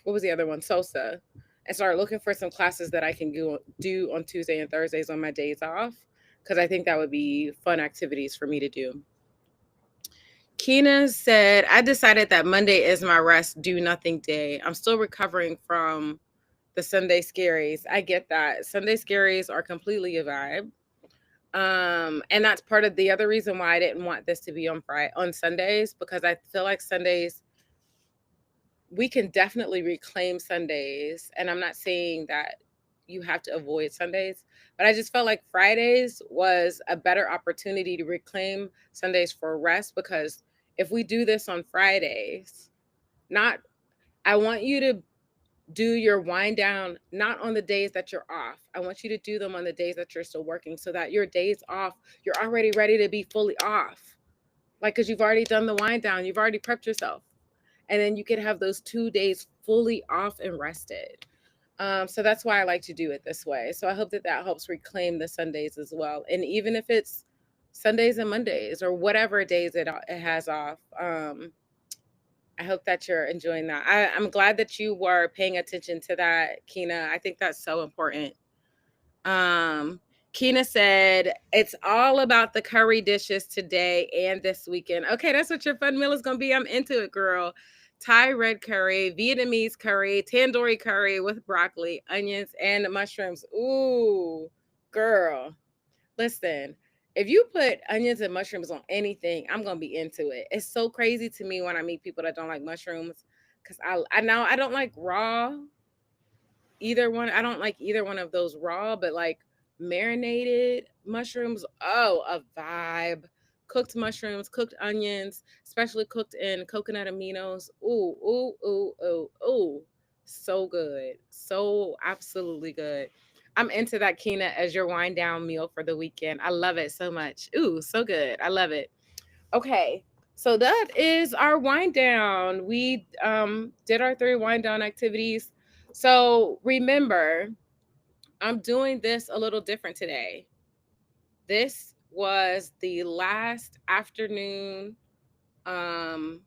what was the other one? Salsa. And started looking for some classes that I can do on Tuesday and Thursdays on my days off because I think that would be fun activities for me to do. Kina said, I decided that Monday is my rest, do nothing day. I'm still recovering from the Sunday scaries. I get that. Sunday scaries are completely a vibe. And that's part of the other reason why I didn't want this to be on Sundays, because I feel like Sundays, we can definitely reclaim Sundays. And I'm not saying that you have to avoid Sundays, but I just felt like Fridays was a better opportunity to reclaim Sundays for rest, because if we do this on Fridays, not, I want you to do your wind down not on the days that you're off. I want you to do them on the days that you're still working so that your days off, you're already ready to be fully off. Like, because you've already done the wind down, you've already prepped yourself. And then you can have those 2 days fully off and rested. So that's why I like to do it this way. So I hope that helps reclaim the Sundays as well. And even if it's Sundays and Mondays or whatever days it has off, I hope that you're enjoying that. I'm glad that you were paying attention to that, Kina. I think that's so important. Um, Kina said, it's all about the curry dishes today and this weekend. Okay, that's what your fun meal is going to be. I'm into it, girl. Thai red curry, Vietnamese curry, tandoori curry with broccoli, onions, and mushrooms. Ooh, girl. Listen, if you put onions and mushrooms on anything, I'm gonna be into it. It's so crazy to me when I meet people that don't like mushrooms, because I know I don't like raw either one. I don't like either one of those raw, but like marinated mushrooms, oh, a vibe. Cooked mushrooms, cooked onions, especially cooked in coconut aminos. Ooh, ooh, ooh, ooh, ooh. So good. So absolutely good. I'm into that, Kina, as your wind down meal for the weekend. I love it so much. Ooh, so good. I love it. Okay. So that is our wind down. We did our 3 wind down activities. So remember, I'm doing this a little different today. This was the last afternoon um,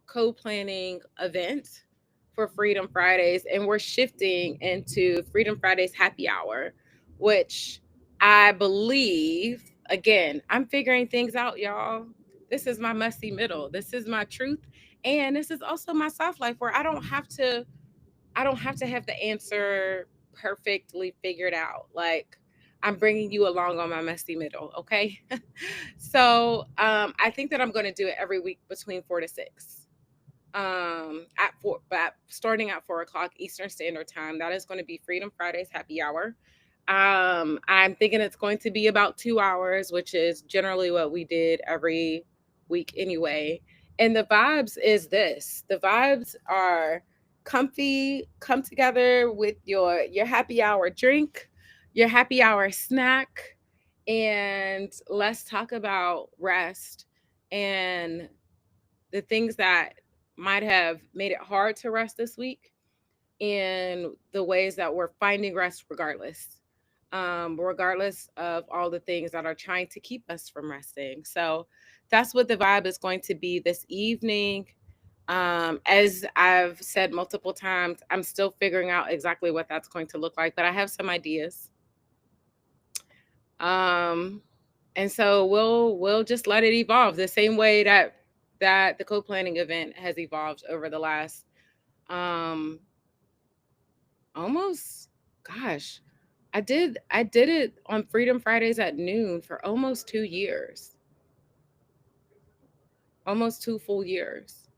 co-planning event for Freedom Fridays, and we're shifting into Freedom Fridays happy hour, which I believe, again, I'm figuring things out, y'all. This is my messy middle. This is my truth. And this is also my soft life where I don't have to have the answer perfectly figured out. Like I'm bringing you along on my messy middle, okay? So I think that I'm going to do it every week between 4 to 6. At four, but starting at 4 o'clock Eastern Standard Time. That is going to be Freedom Fridays happy hour. I'm thinking it's going to be about 2 hours, which is generally what we did every week anyway. And the vibes is this: the vibes are comfy, come together with your happy hour drink, your happy hour snack, and let's talk about rest and the things that might have made it hard to rest this week and the ways that we're finding rest regardless of all the things that are trying to keep us from resting. So that's what the vibe is going to be this evening. As I've said multiple times, I'm still figuring out exactly what that's going to look like, but I have some ideas. Um, and so we'll just let it evolve the same way that the co-planning event has evolved over the last um almost, gosh, I did it on Freedom Fridays at noon for almost 2 years, almost 2 full years.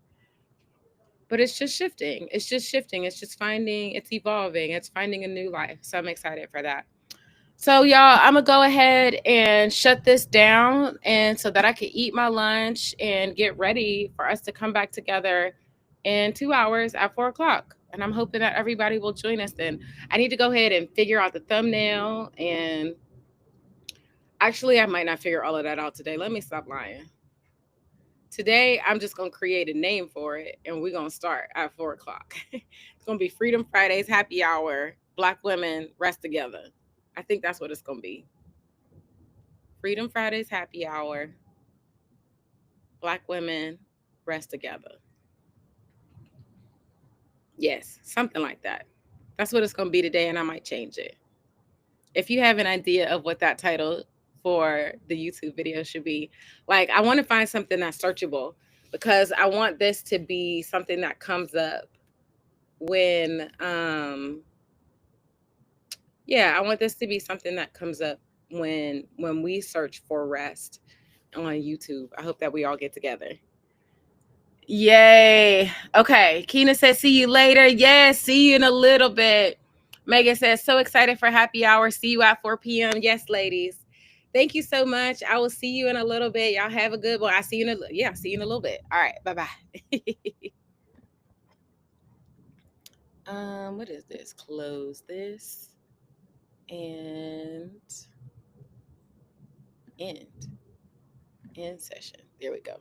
But it's just shifting. It's just shifting. It's just finding. It's evolving. It's finding a new life. So I'm excited for that. So y'all, I'm gonna go ahead and shut this down, and so that I can eat my lunch and get ready for us to come back together in 2 hours at 4 o'clock. And I'm hoping that everybody will join us then. I need to go ahead and figure out the thumbnail, and actually, I might not figure all of that out today. Let me stop lying. Today, I'm just gonna create a name for it, and we're gonna start at 4 o'clock. It's gonna be Freedom Fridays Happy Hour. Black women rest together. I think that's what it's gonna be. Freedom Fridays happy hour. Black women rest together. Yes, something like that. That's what it's going to be today, and I might change it. If you have an idea of what that title for the YouTube video should be, like, I want to find something that's searchable because I want this to be something that comes up when, yeah, I want this to be something that comes up when we search for rest on YouTube. I hope that we all get together. Yay. Okay. Keena says, see you later. Yes, see you in a little bit. Megan says, so excited for happy hour. See you at 4 p.m. Yes, ladies. Thank you so much. I will see you in a little bit. Y'all have a good one. I'll see you see you in a little bit. All right. Bye-bye. What is this? Close this and end. End session. There we go.